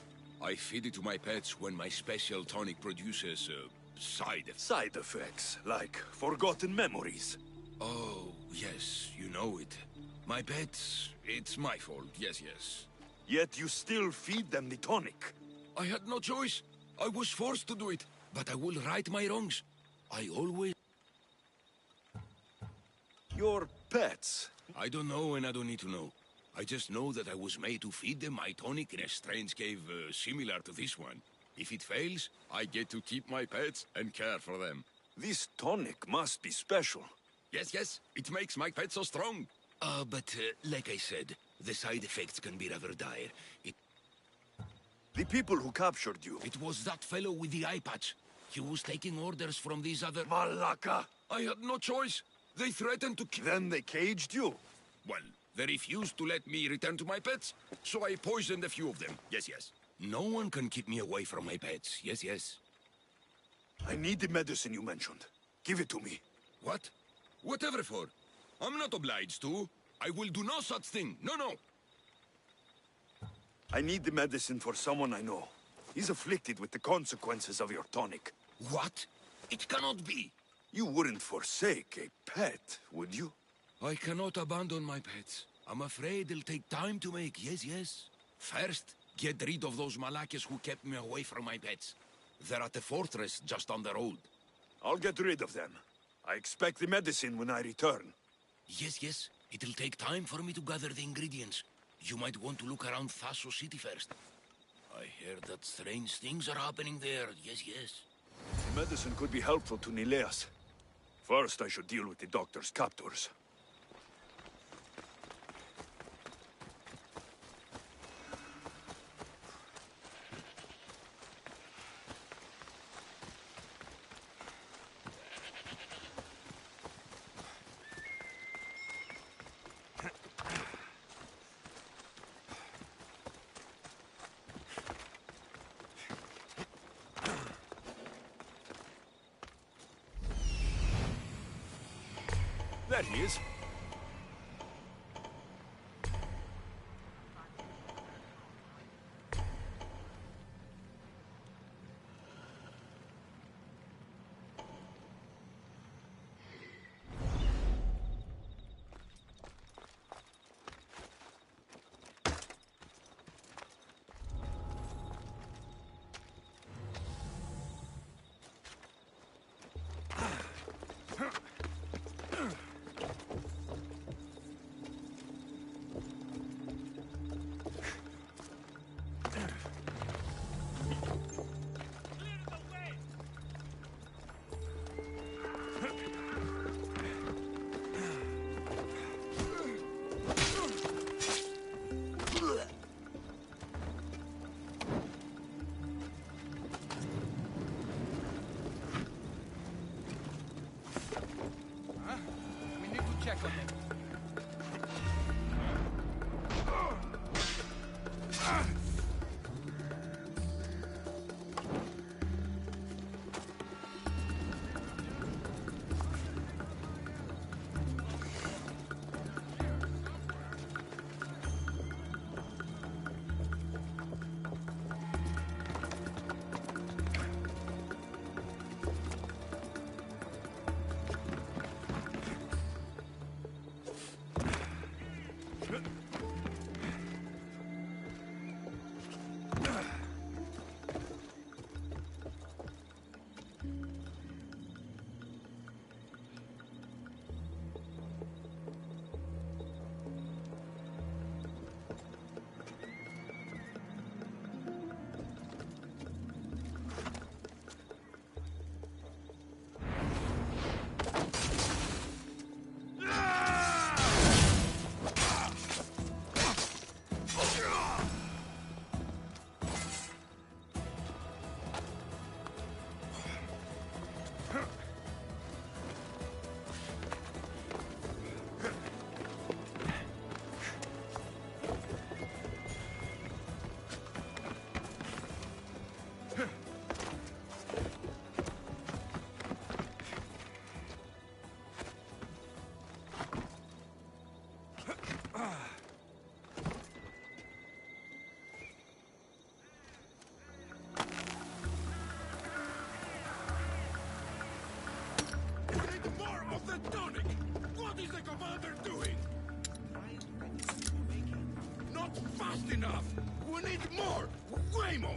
I feed it to my pets when my special tonic produces, side effects. Side effects, like forgotten memories. Oh, yes, you know it. My pets, it's my fault, yes, yes. Yet you still feed them the tonic. I had no choice. I was forced to do it, but I will right my wrongs. I always... Your pets? I don't know and I don't need to know. I just know that I was made to feed them my tonic in a strange cave similar to this one. If it fails, I get to keep my pets and care for them. This tonic must be special. Yes, yes, it makes my pets so strong. But like I said, the side effects can be rather dire. The people who captured you... It was that fellow with the eye patch. He was taking orders from these other... Malaka! I had no choice. They threatened to kill... Then they caged you? Well, they refused to let me return to my pets, so I poisoned a few of them. Yes, yes. No one can keep me away from my pets. Yes, yes. I need the medicine you mentioned. Give it to me. What? Whatever for. I'm not obliged to. I will do no such thing. No, no. I need the medicine for someone I know. He's afflicted with the consequences of your tonic. What? It cannot be. You wouldn't forsake a pet, would you? I cannot abandon my pets. I'm afraid it'll take time to make. Yes, yes. First, get rid of those Malakas who kept me away from my pets. They're at the fortress just on the road. I'll get rid of them. I expect the medicine when I return. Yes, yes. It'll take time for me to gather the ingredients. You might want to look around Thasso City first. I hear that strange things are happening there. Yes, yes. The medicine could be helpful to Nileas. First, I should deal with the doctor's captors. There he is. just enough! We need more! Way more!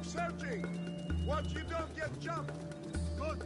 Searching! Watch you don't get jumped! Good!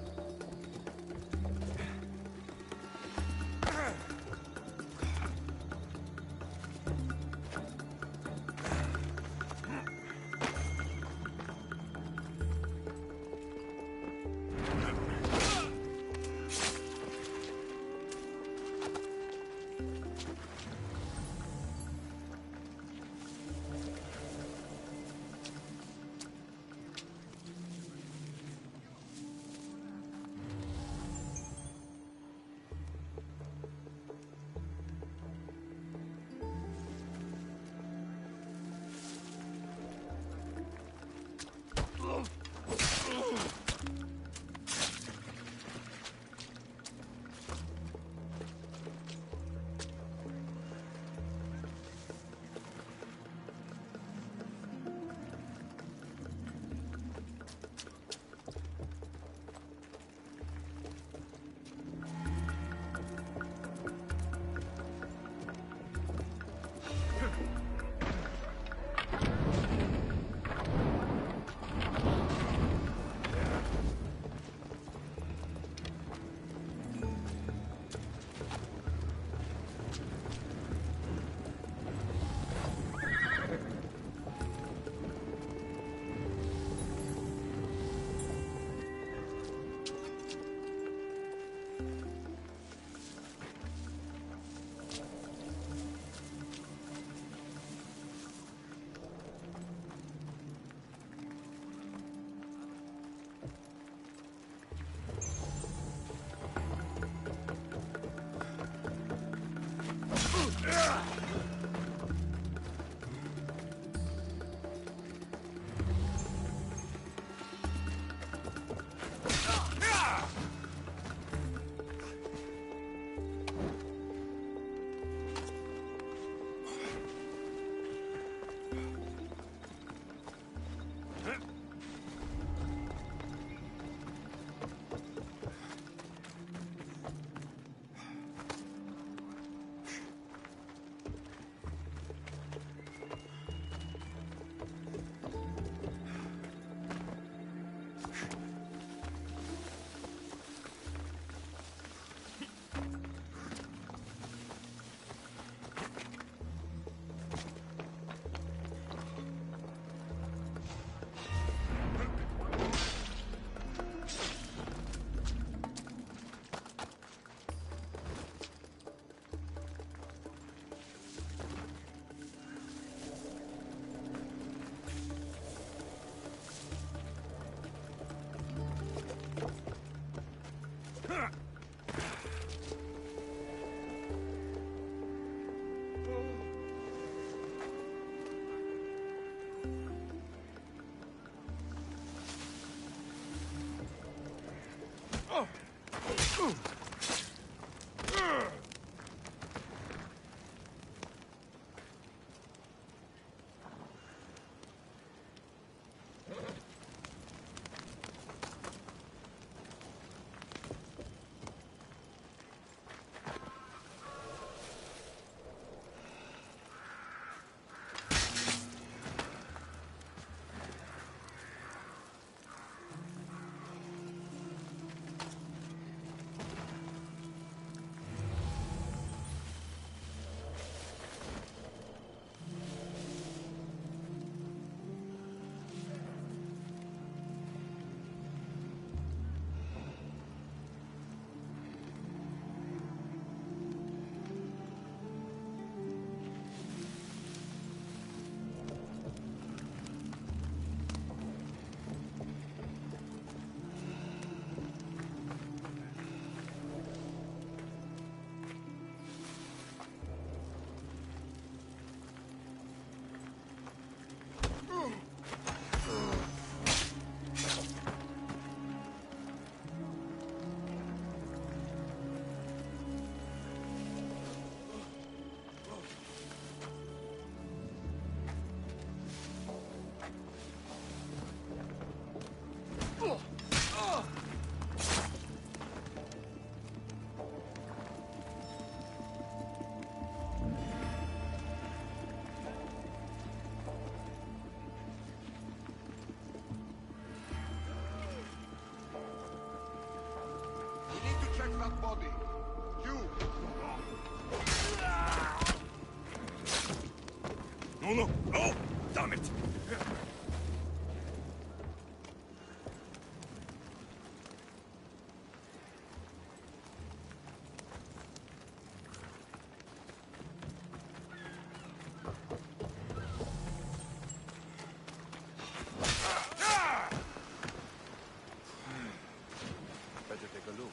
That body. You. No, no, no! Damn it! Better take a look.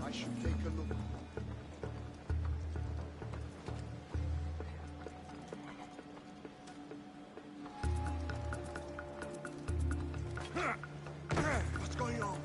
I should take a look. What's going on?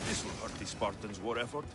This will hurt the Spartans' war effort.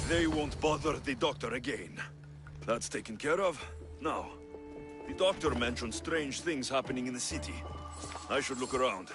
They won't bother the doctor again. That's taken care of. Now, the doctor mentioned strange things happening in the city. I should look around.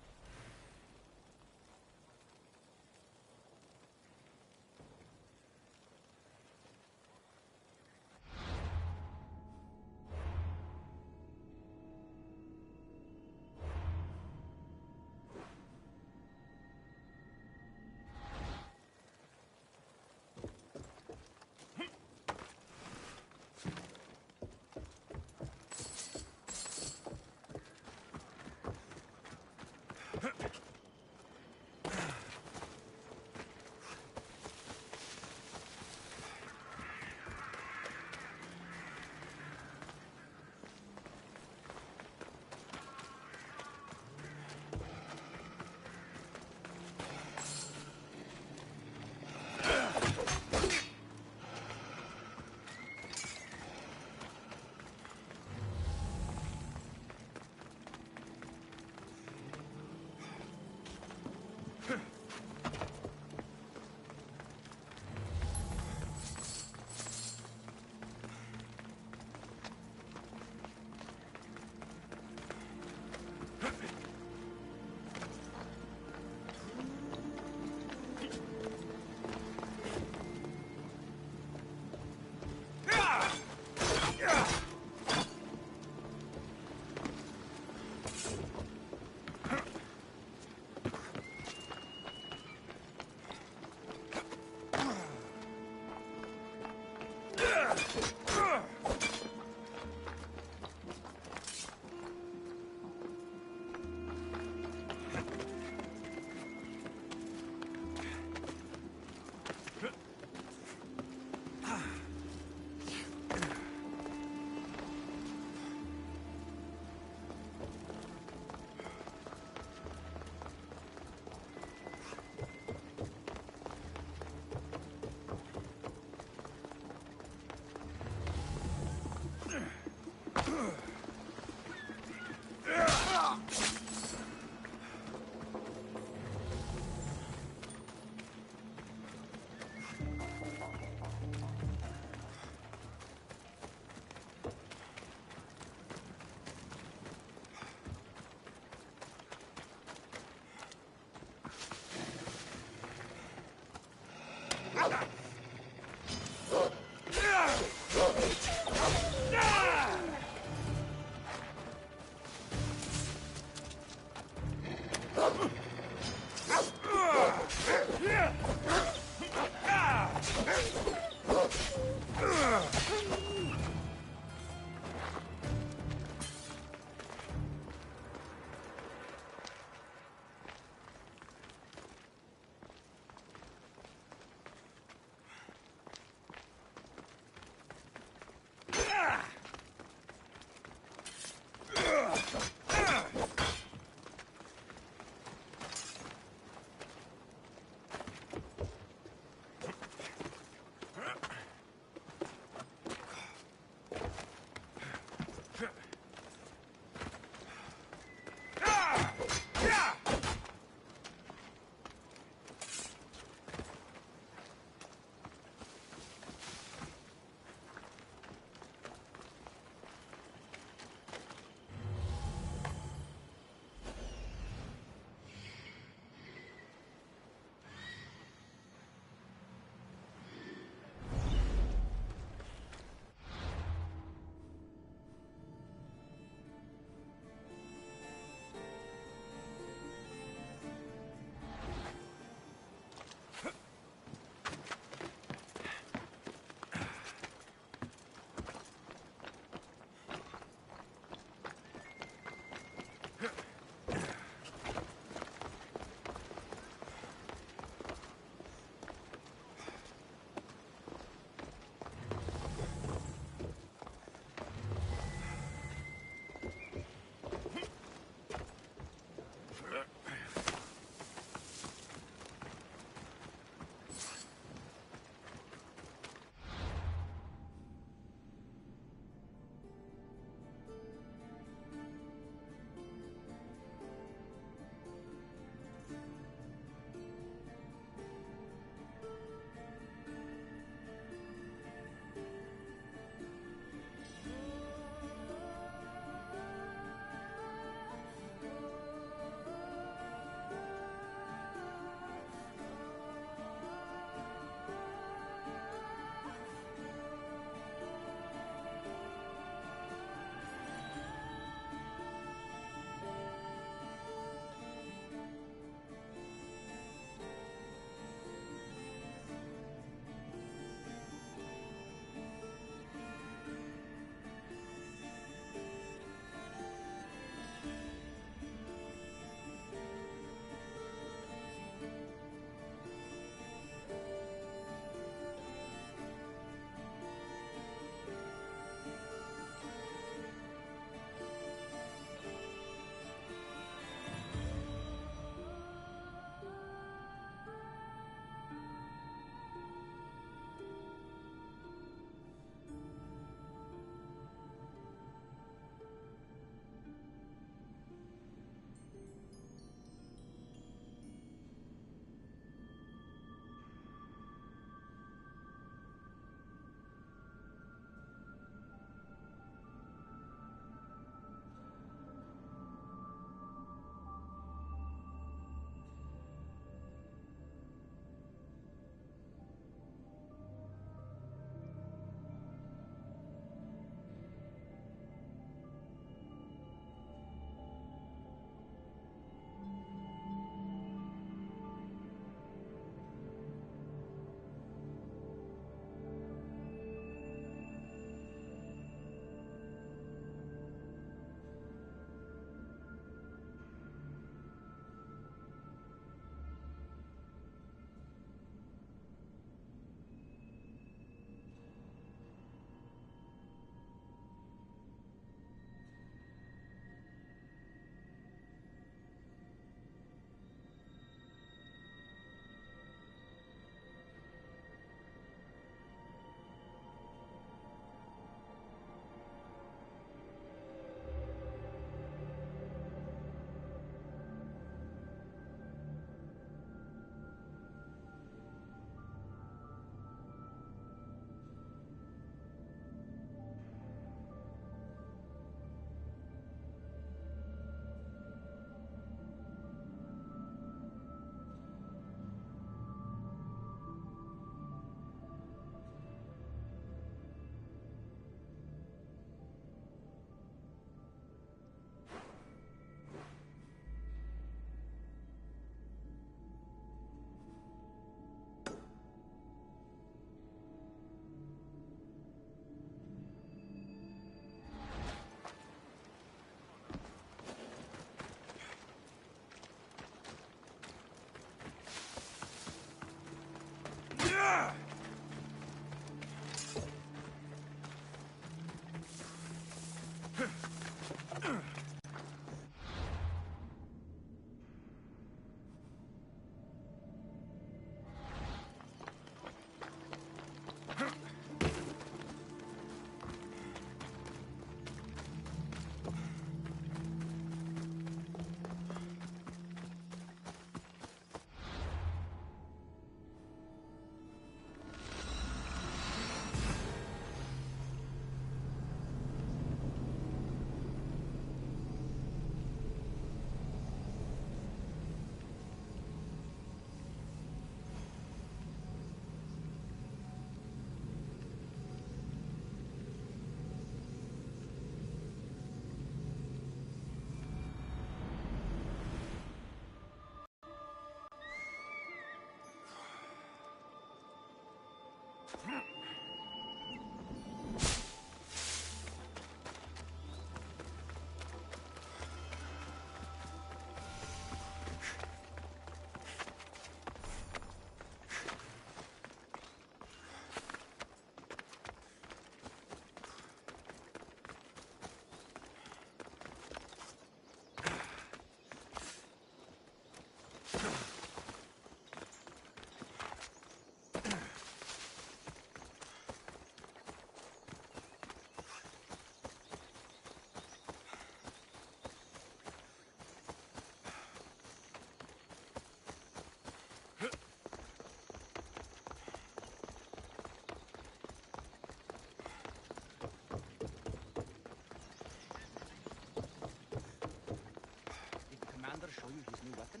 Show you his new weapon?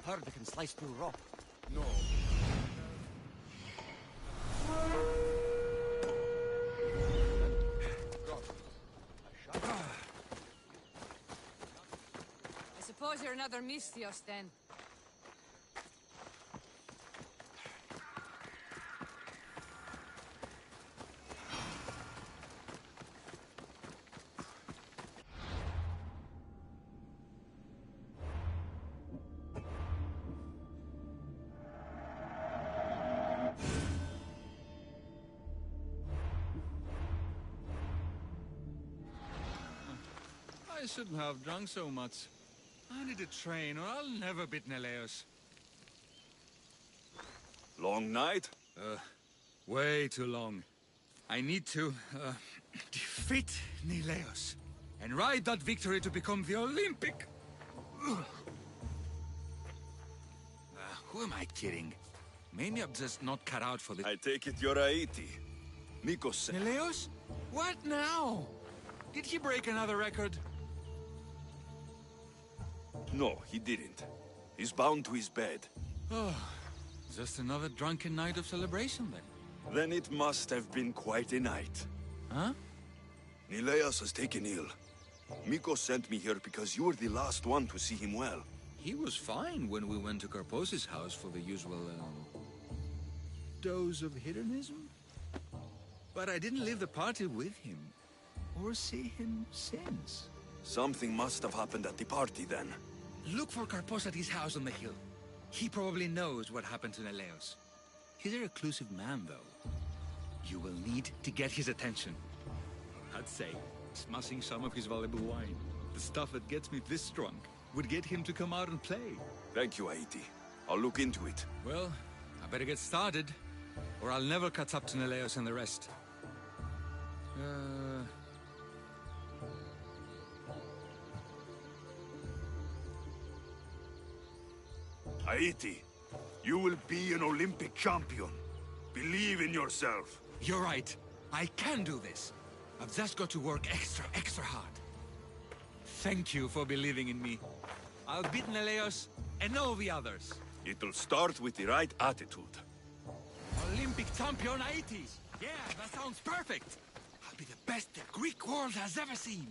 Heard it can slice through rock. No. I suppose you're another Misthios, then. I shouldn't have drunk so much. I need a train, or I'll never beat Neleos. Long night? Way too long. I need to, defeat Neleos. And ride that victory to become the Olympic... who am I kidding? Maybe I'm just not cut out for this. I take it you're Aiti. Nikos said... Neleos? What now? Did he break another record? No, he didn't. He's bound to his bed. Oh, just another drunken night of celebration, then. Then it must have been quite a night. Huh? Nileas has taken ill. Mikos sent me here because you were the last one to see him well. He was fine when we went to Karpos' house for the usual, dose of hedonism. But I didn't leave the party with him, or see him since. Something must have happened at the party then. Look for Karpos at his house on the hill. He probably knows what happened to Neleos. He's a reclusive man, though. You will need to get his attention. I'd say, smashing some of his valuable wine, the stuff that gets me this drunk, would get him to come out and play. Thank you, Aiti. I'll look into it. Well, I better get started, or I'll never catch up to Neleos and the rest. Aiti, you will be an Olympic champion. Believe in yourself. You're right. I can do this. I've just got to work extra hard. Thank you for believing in me. I'll beat Neleos and all the others. It'll start with the right attitude. Olympic champion Aiti. Yeah, that sounds perfect. I'll be the best the Greek world has ever seen.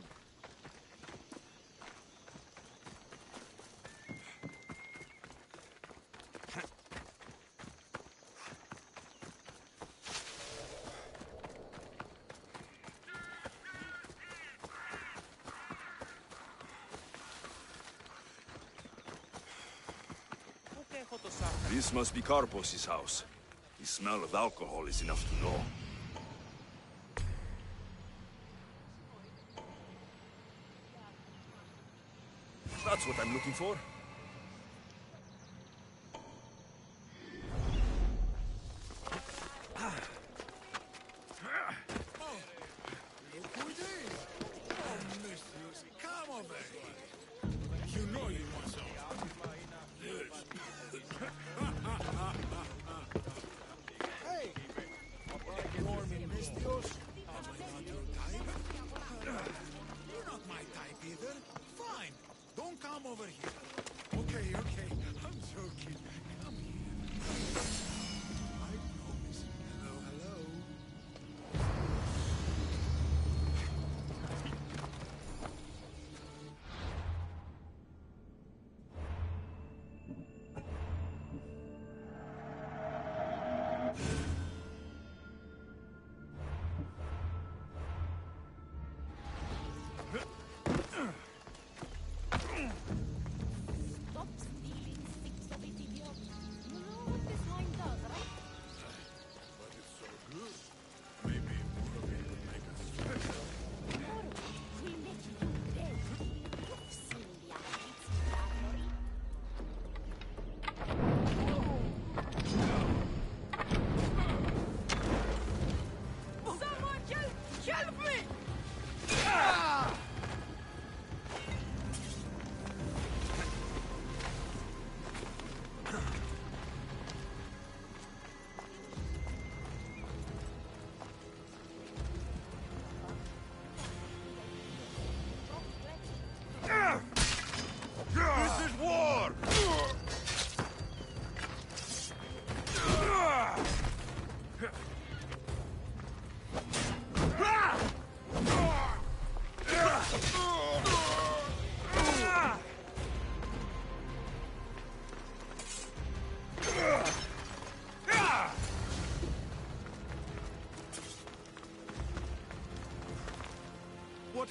This must be Karpos' house. The smell of alcohol is enough to know. That's what I'm looking for. Come over here. You know you want some. Hey! Morning, Misthios. Am I not your type? You're not my type either. Fine. Don't come over here.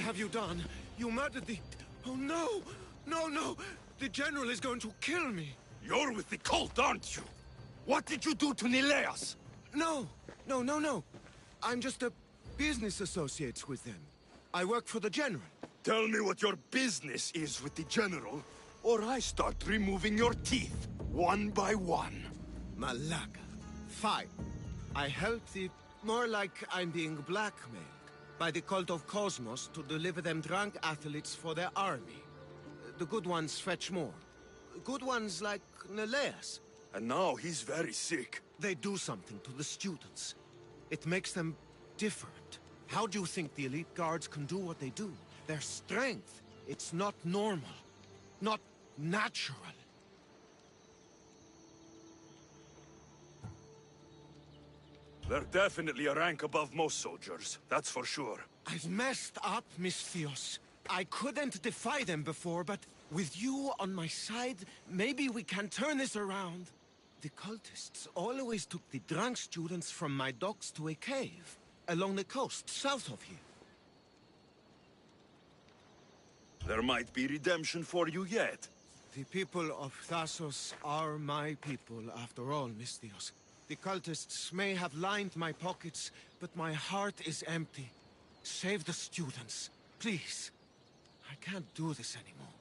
have you done? You murdered the... Oh, no! No! The General is going to kill me! You're with the cult, aren't you? What did you do to Nileas? No! I'm just a business associate with them. I work for the General. Tell me what your business is with the General, or I start removing your teeth, one by one. Malaka. Fine. I helped it more like I'm being blackmailed by the cult of Cosmos to deliver them drunk athletes for their army. The good ones fetch more. Good ones like Nileas. And now he's very sick. They do something to the students. It makes them different. How do you think the elite guards can do what they do? Their strength, it's not normal. Not natural. They're definitely a rank above most soldiers, that's for sure. I've messed up, Misthios. I couldn't defy them before, but with you on my side, maybe we can turn this around. The cultists always took the drunk students from my docks to a cave, along the coast, south of here. There might be redemption for you yet. The people of Thassos are my people, after all, Misthios. The cultists may have lined my pockets, but my heart is empty. Save the students, please. I can't do this anymore.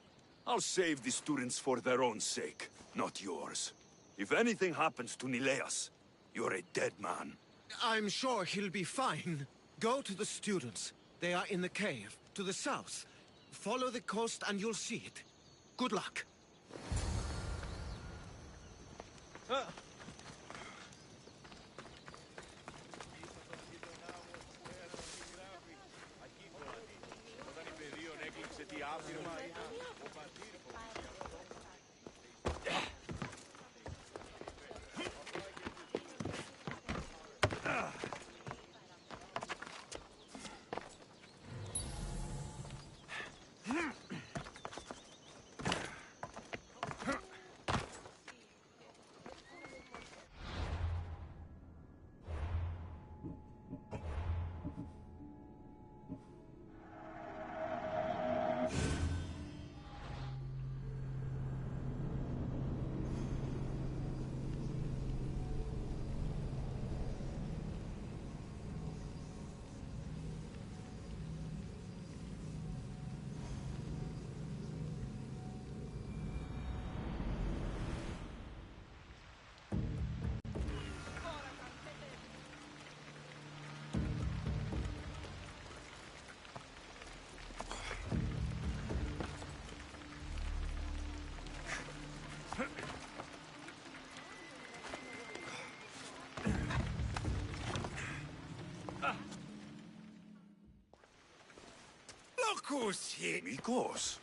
I'll save the students for their own sake, not yours. If anything happens to Nileas, you're a dead man. I'm sure he'll be fine. Go to the students. They are in the cave, to the south. Follow the coast and you'll see it. Good luck. Look who's here! Mikos!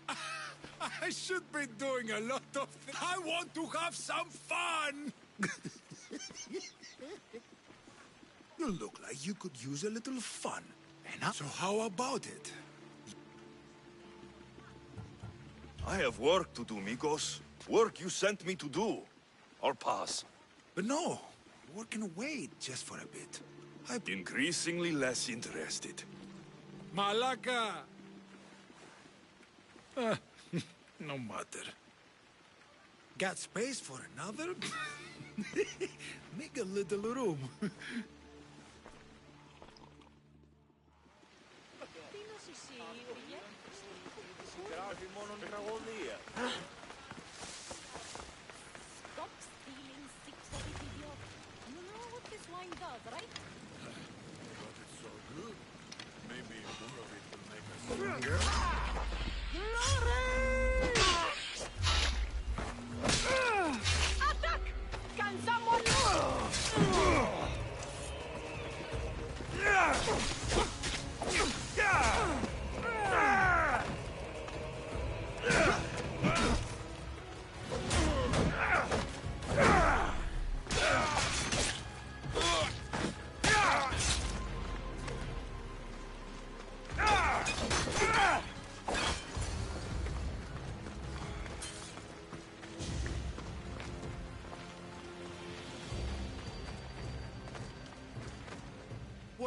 I should be doing a lot of things. I want to have some fun! You look like you could use a little fun. So how about it? I have work to do, Mikos. Work you sent me to do. Or pass. But no, work can wait just for a bit. I'm increasingly less interested. Malaka! No matter. Got space for another? Make a little room. Stop stealing sticks of it, idiot. You know what this wine does, right? But it's so good. Maybe more of it will make us stronger. Attack! Can someone...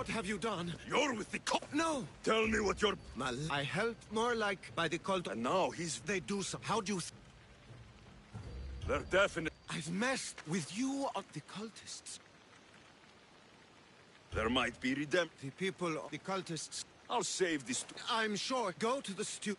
What have you done? You're with the cult. No! Tell me what you're... I helped more like by the cult. And now he's... They do some... How do you... They're definitely... I've messed with you on the cultists. There might be redemption. The people, the cultists... I'll save this... I'm sure. Go to the stew...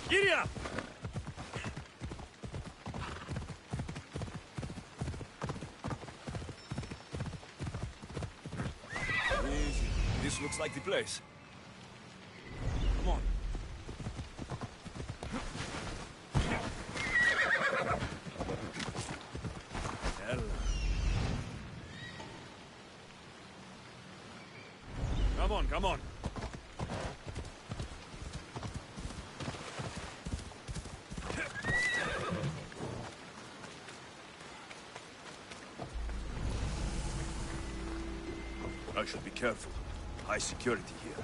Giddy up! This looks like the place. Come on. Hell. Come on, come on. I should be careful. High security here.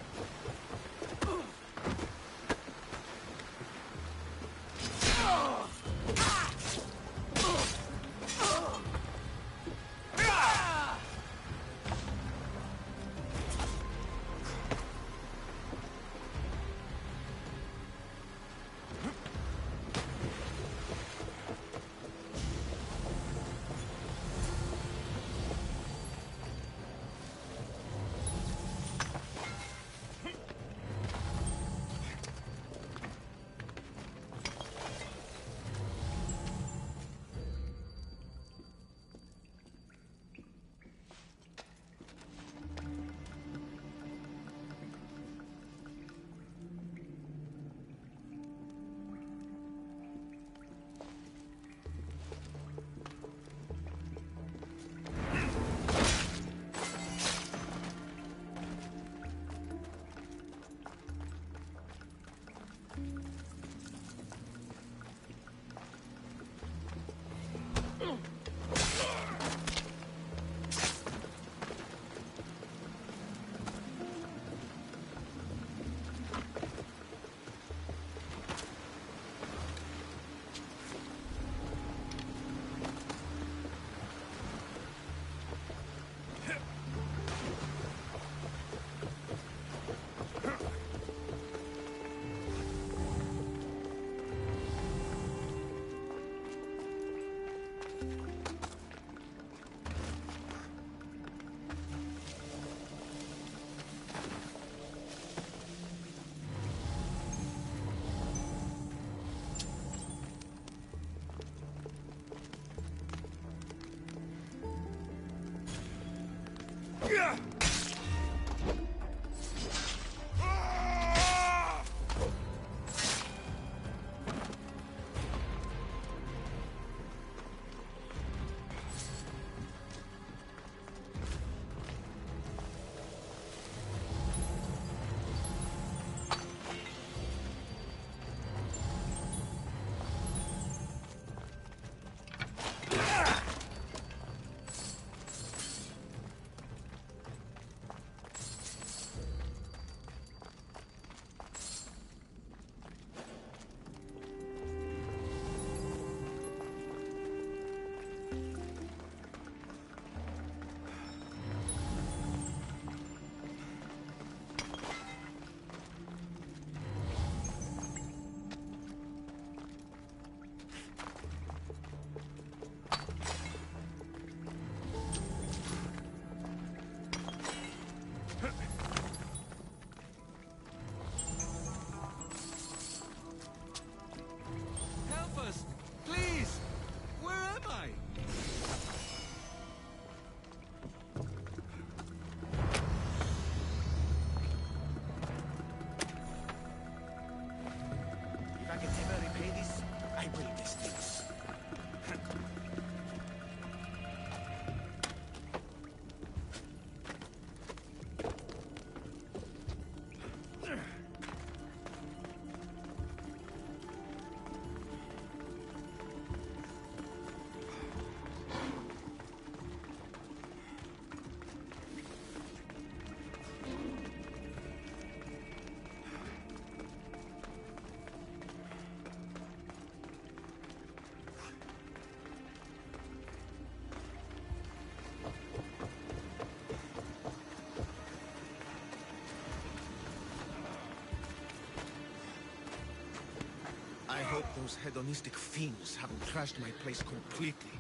hope those hedonistic fiends haven't trashed my place completely.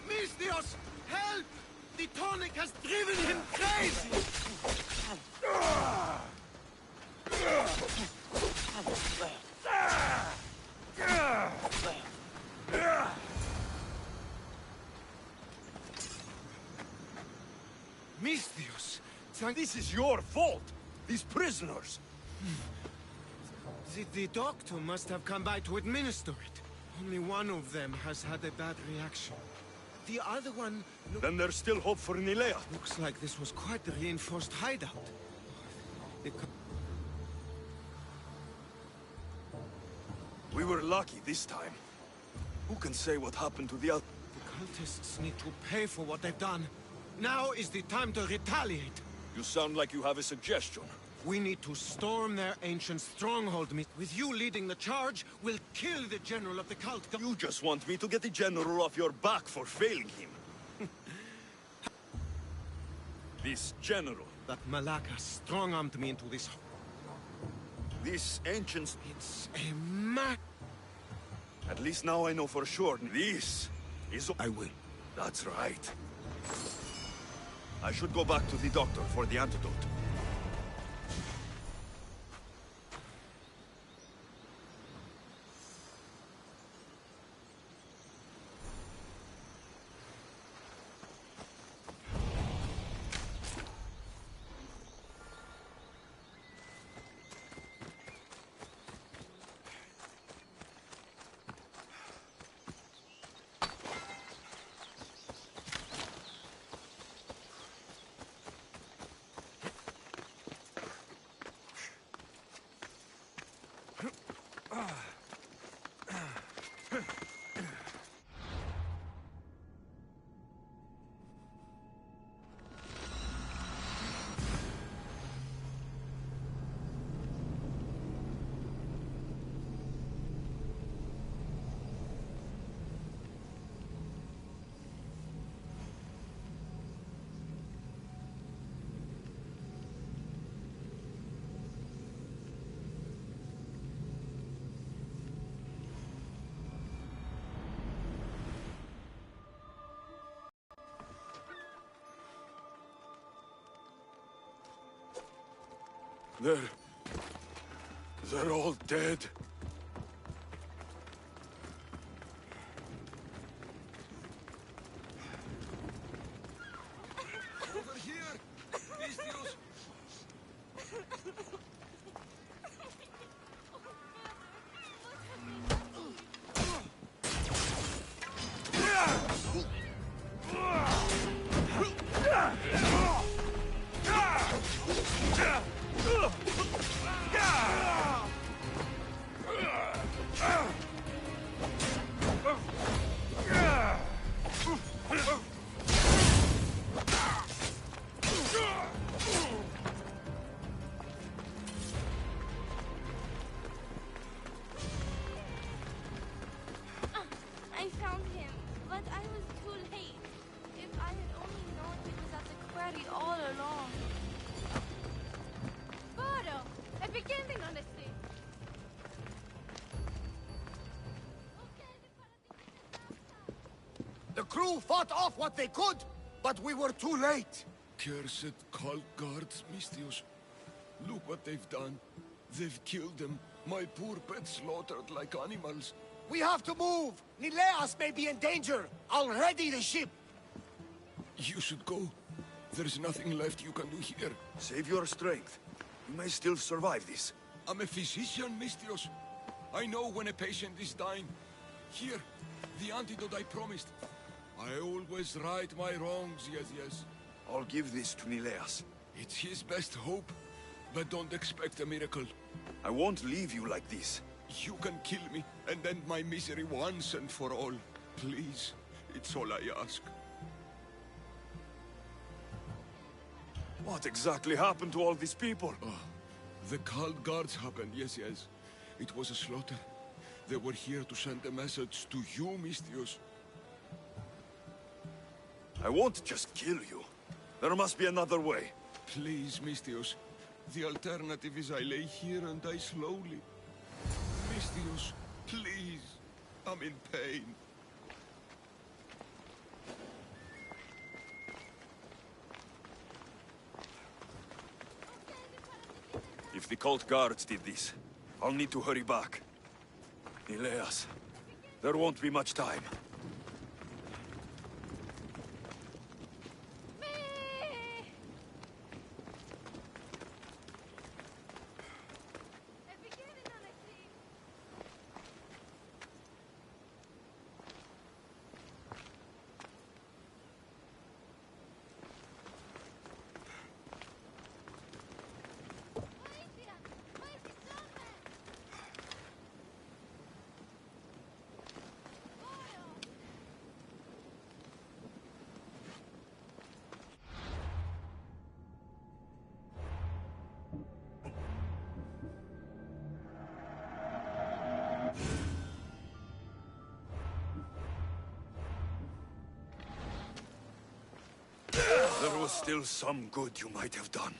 Misthios! Help! The tonic has driven him crazy! Misthios! This is your fault! These prisoners! The doctor must have come by to administer it. Only one of them has had a bad reaction. The other one... Then there's still hope for Nilea. Looks like this was quite a reinforced hideout. We were lucky this time. Who can say what happened to the other? The cultists need to pay for what they've done. Now is the time to retaliate. You sound like you have a suggestion. We need to storm their ancient stronghold. With you leading the charge, we'll kill the general of the cult. You just want me to get the general off your back for failing him. This general. That Malaka strong-armed me into this... This ancient... It's a mad... At least now I know for sure. This is... I will. That's right. I should go back to the doctor for the antidote. They're all dead. Over here! Misthios! I found him, but I was too late. If I had only known he was at the quarry all along. Boro! È beginning honesty! The crew fought off what they could, but we were too late. Cursed cult guards, Misthios. Look what they've done. They've killed them. My poor pets slaughtered like animals. We have to move! Nileas may be in danger! I'll ready the ship! You should go. There's nothing left you can do here. Save your strength. You may still survive this. I'm a physician, Misthios. I know when a patient is dying. Here, the antidote I promised. I always right my wrongs, yes. I'll give this to Nileas. It's his best hope, but don't expect a miracle. I won't leave you like this. You can kill me and end my misery once and for all. Please, it's all I ask. What exactly happened to all these people? The cult guards happened, yes. It was a slaughter. They were here to send a message to you, Misthios. I won't just kill you. There must be another way. Please, Mistios. The alternative is I lay here and die slowly. Mistios, please. I'm in pain. If the cult guards did this, I'll need to hurry back. Nileas, there won't be much time. There was still some good you might have done.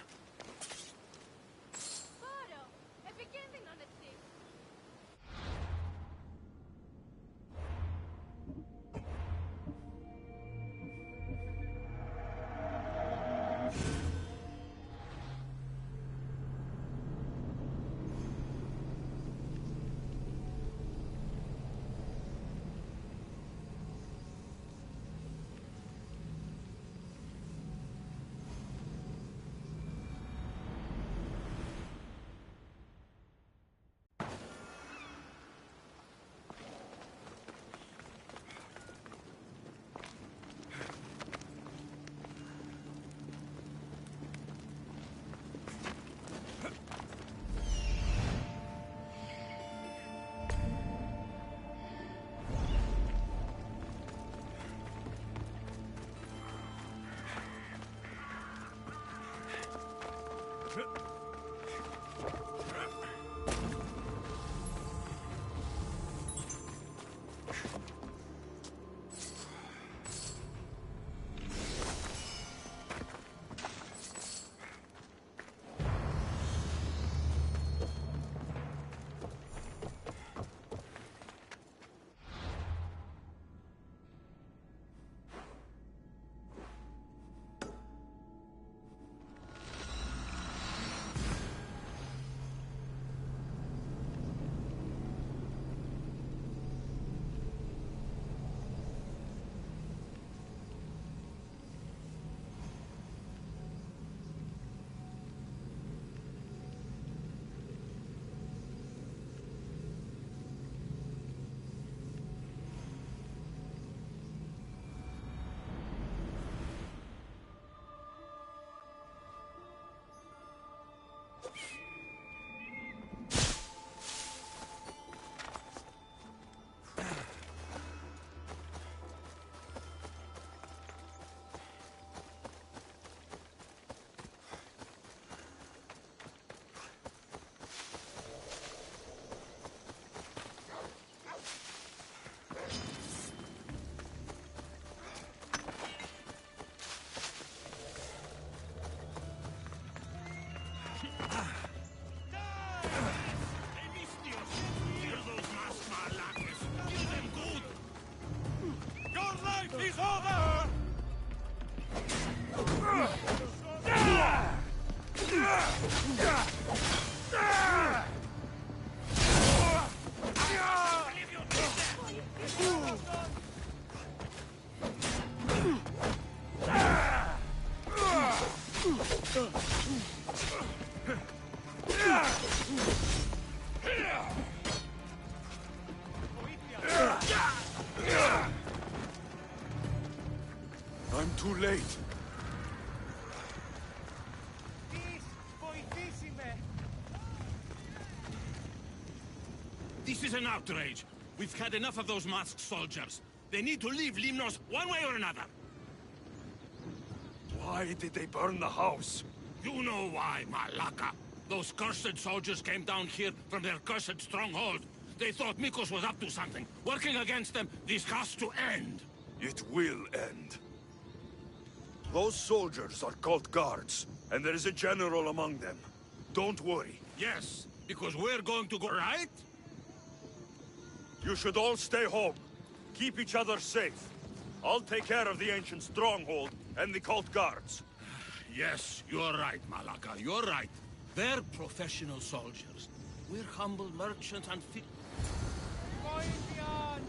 I'm too late. This is an outrage. We've had enough of those masked soldiers. They need to leave Limnos one way or another. Why did they burn the house? You know why, Malaka. Those cursed soldiers came down here from their cursed stronghold. They thought Mikos was up to something. Working against them, this has to end. It will end. Those soldiers are called guards, and there is a general among them. Don't worry. Yes, because we're going to go, right? You should all stay home. Keep each other safe. I'll take care of the ancient stronghold and the cult guards. Yes, you're right, Malaka, you're right. They're professional soldiers. We're humble merchants and Going beyond!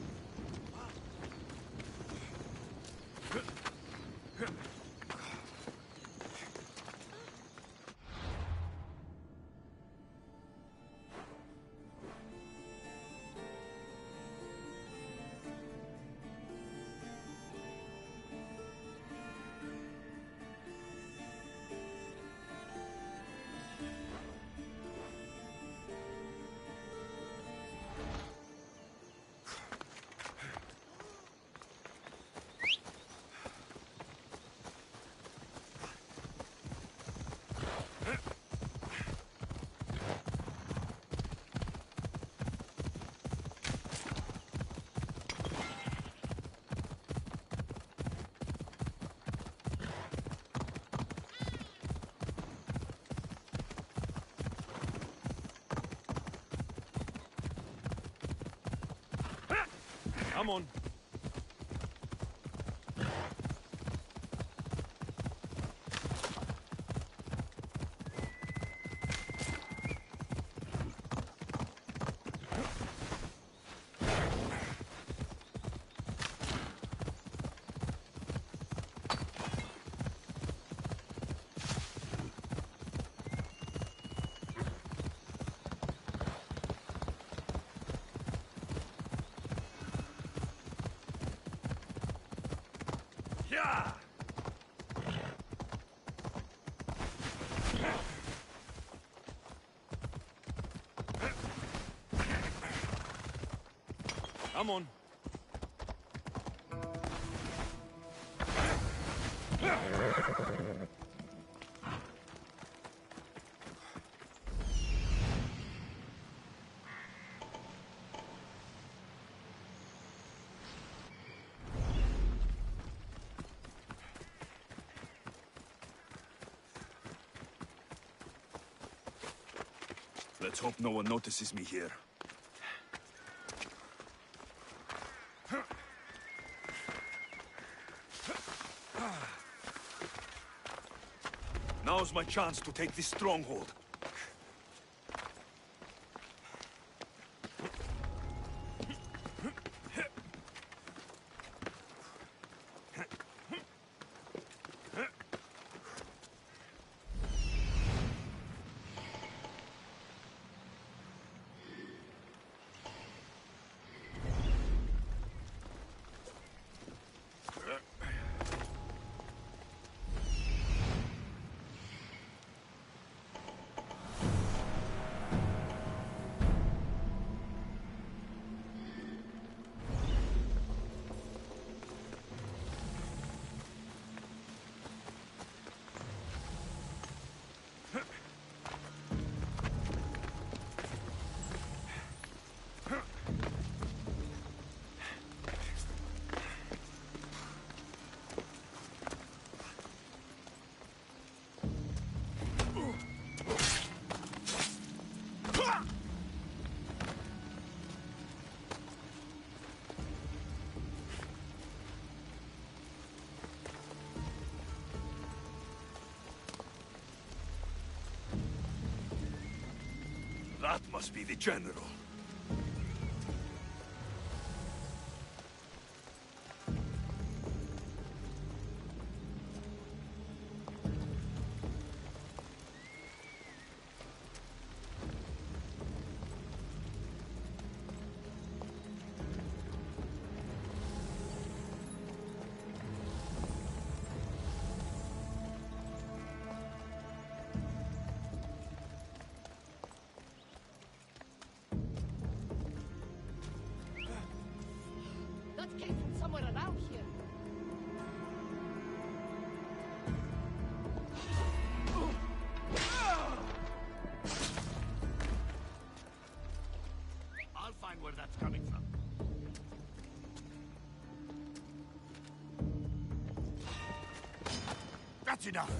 Come on. Yeah! Come on. Let's hope no one notices me here. Now's my chance to take this stronghold. That must be the general. That came from somewhere around here. I'll find where that's coming from. That's enough.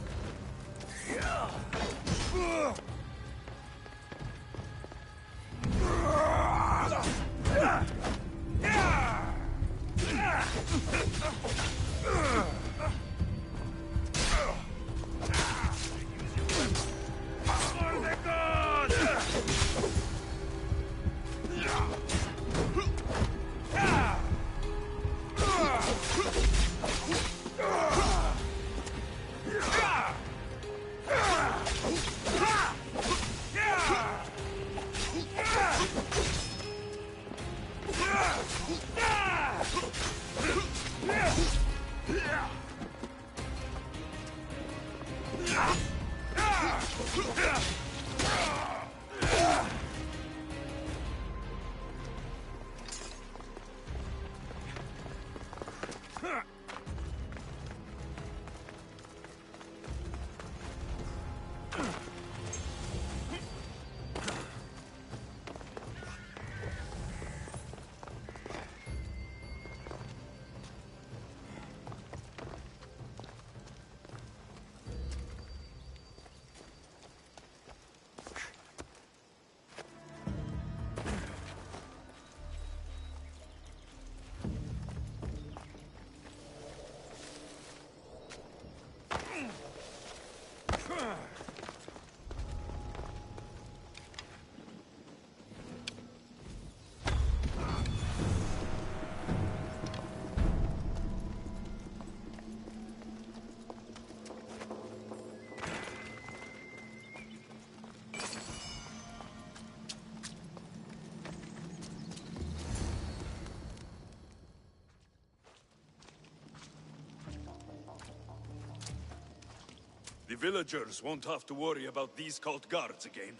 The villagers won't have to worry about these cult guards again.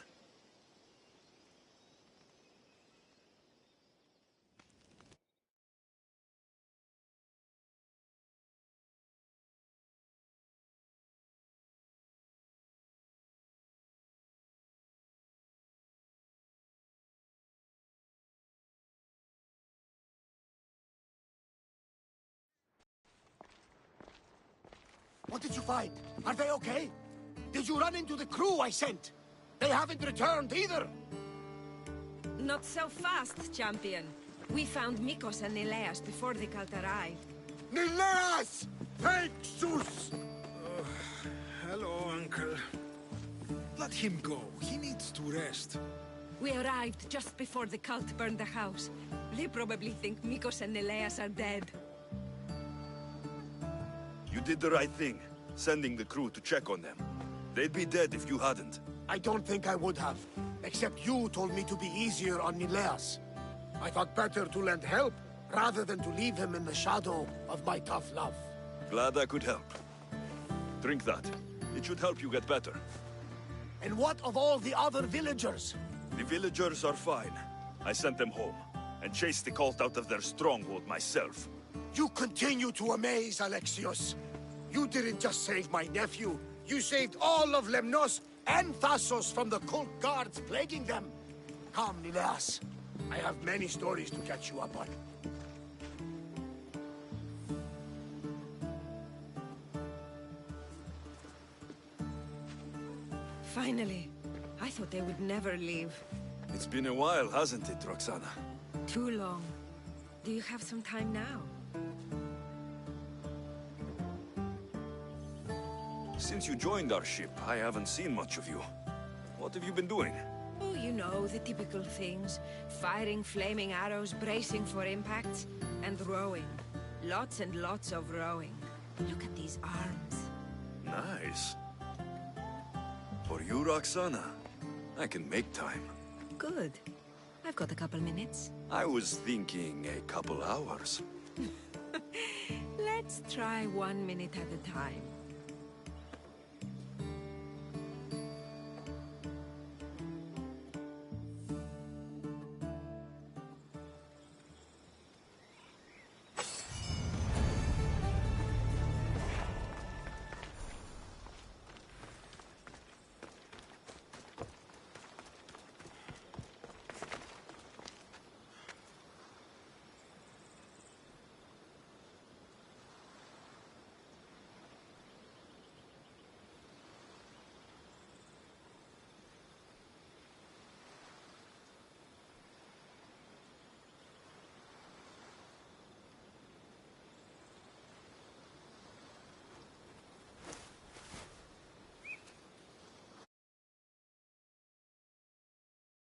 What did you find? Are they okay? Did you run into the crew I sent? They haven't returned either! Not so fast, champion. We found Mikos and Nileas before the cult arrived. Nileas! Thank Zeus! Hello, Uncle. Let him go. He needs to rest. We arrived just before the cult burned the house. They probably think Mikos and Nileas are dead. You did the right thing, sending the crew to check on them. They'd be dead if you hadn't. I don't think I would have. Except you told me to be easier on Nileas. I thought better to lend help, rather than to leave him in the shadow of my tough love. Glad I could help. Drink that. It should help you get better. And what of all the other villagers? The villagers are fine. I sent them home, and chased the cult out of their stronghold myself. You continue to amaze, Alexios. You didn't just save my nephew. You saved all of Lemnos and Thassos from the cult guards plaguing them. Come, Nileas. I have many stories to catch you up on. Finally. I thought they would never leave. It's been a while, hasn't it, Roxana? Too long. Do you have some time now? Since you joined our ship, I haven't seen much of you. What have you been doing? Oh, you know, the typical things. Firing flaming arrows, bracing for impacts, and rowing. Lots and lots of rowing. Look at these arms. Nice. For you, Roxana, I can make time. Good. I've got a couple minutes. I was thinking a couple hours. Let's try 1 minute at a time.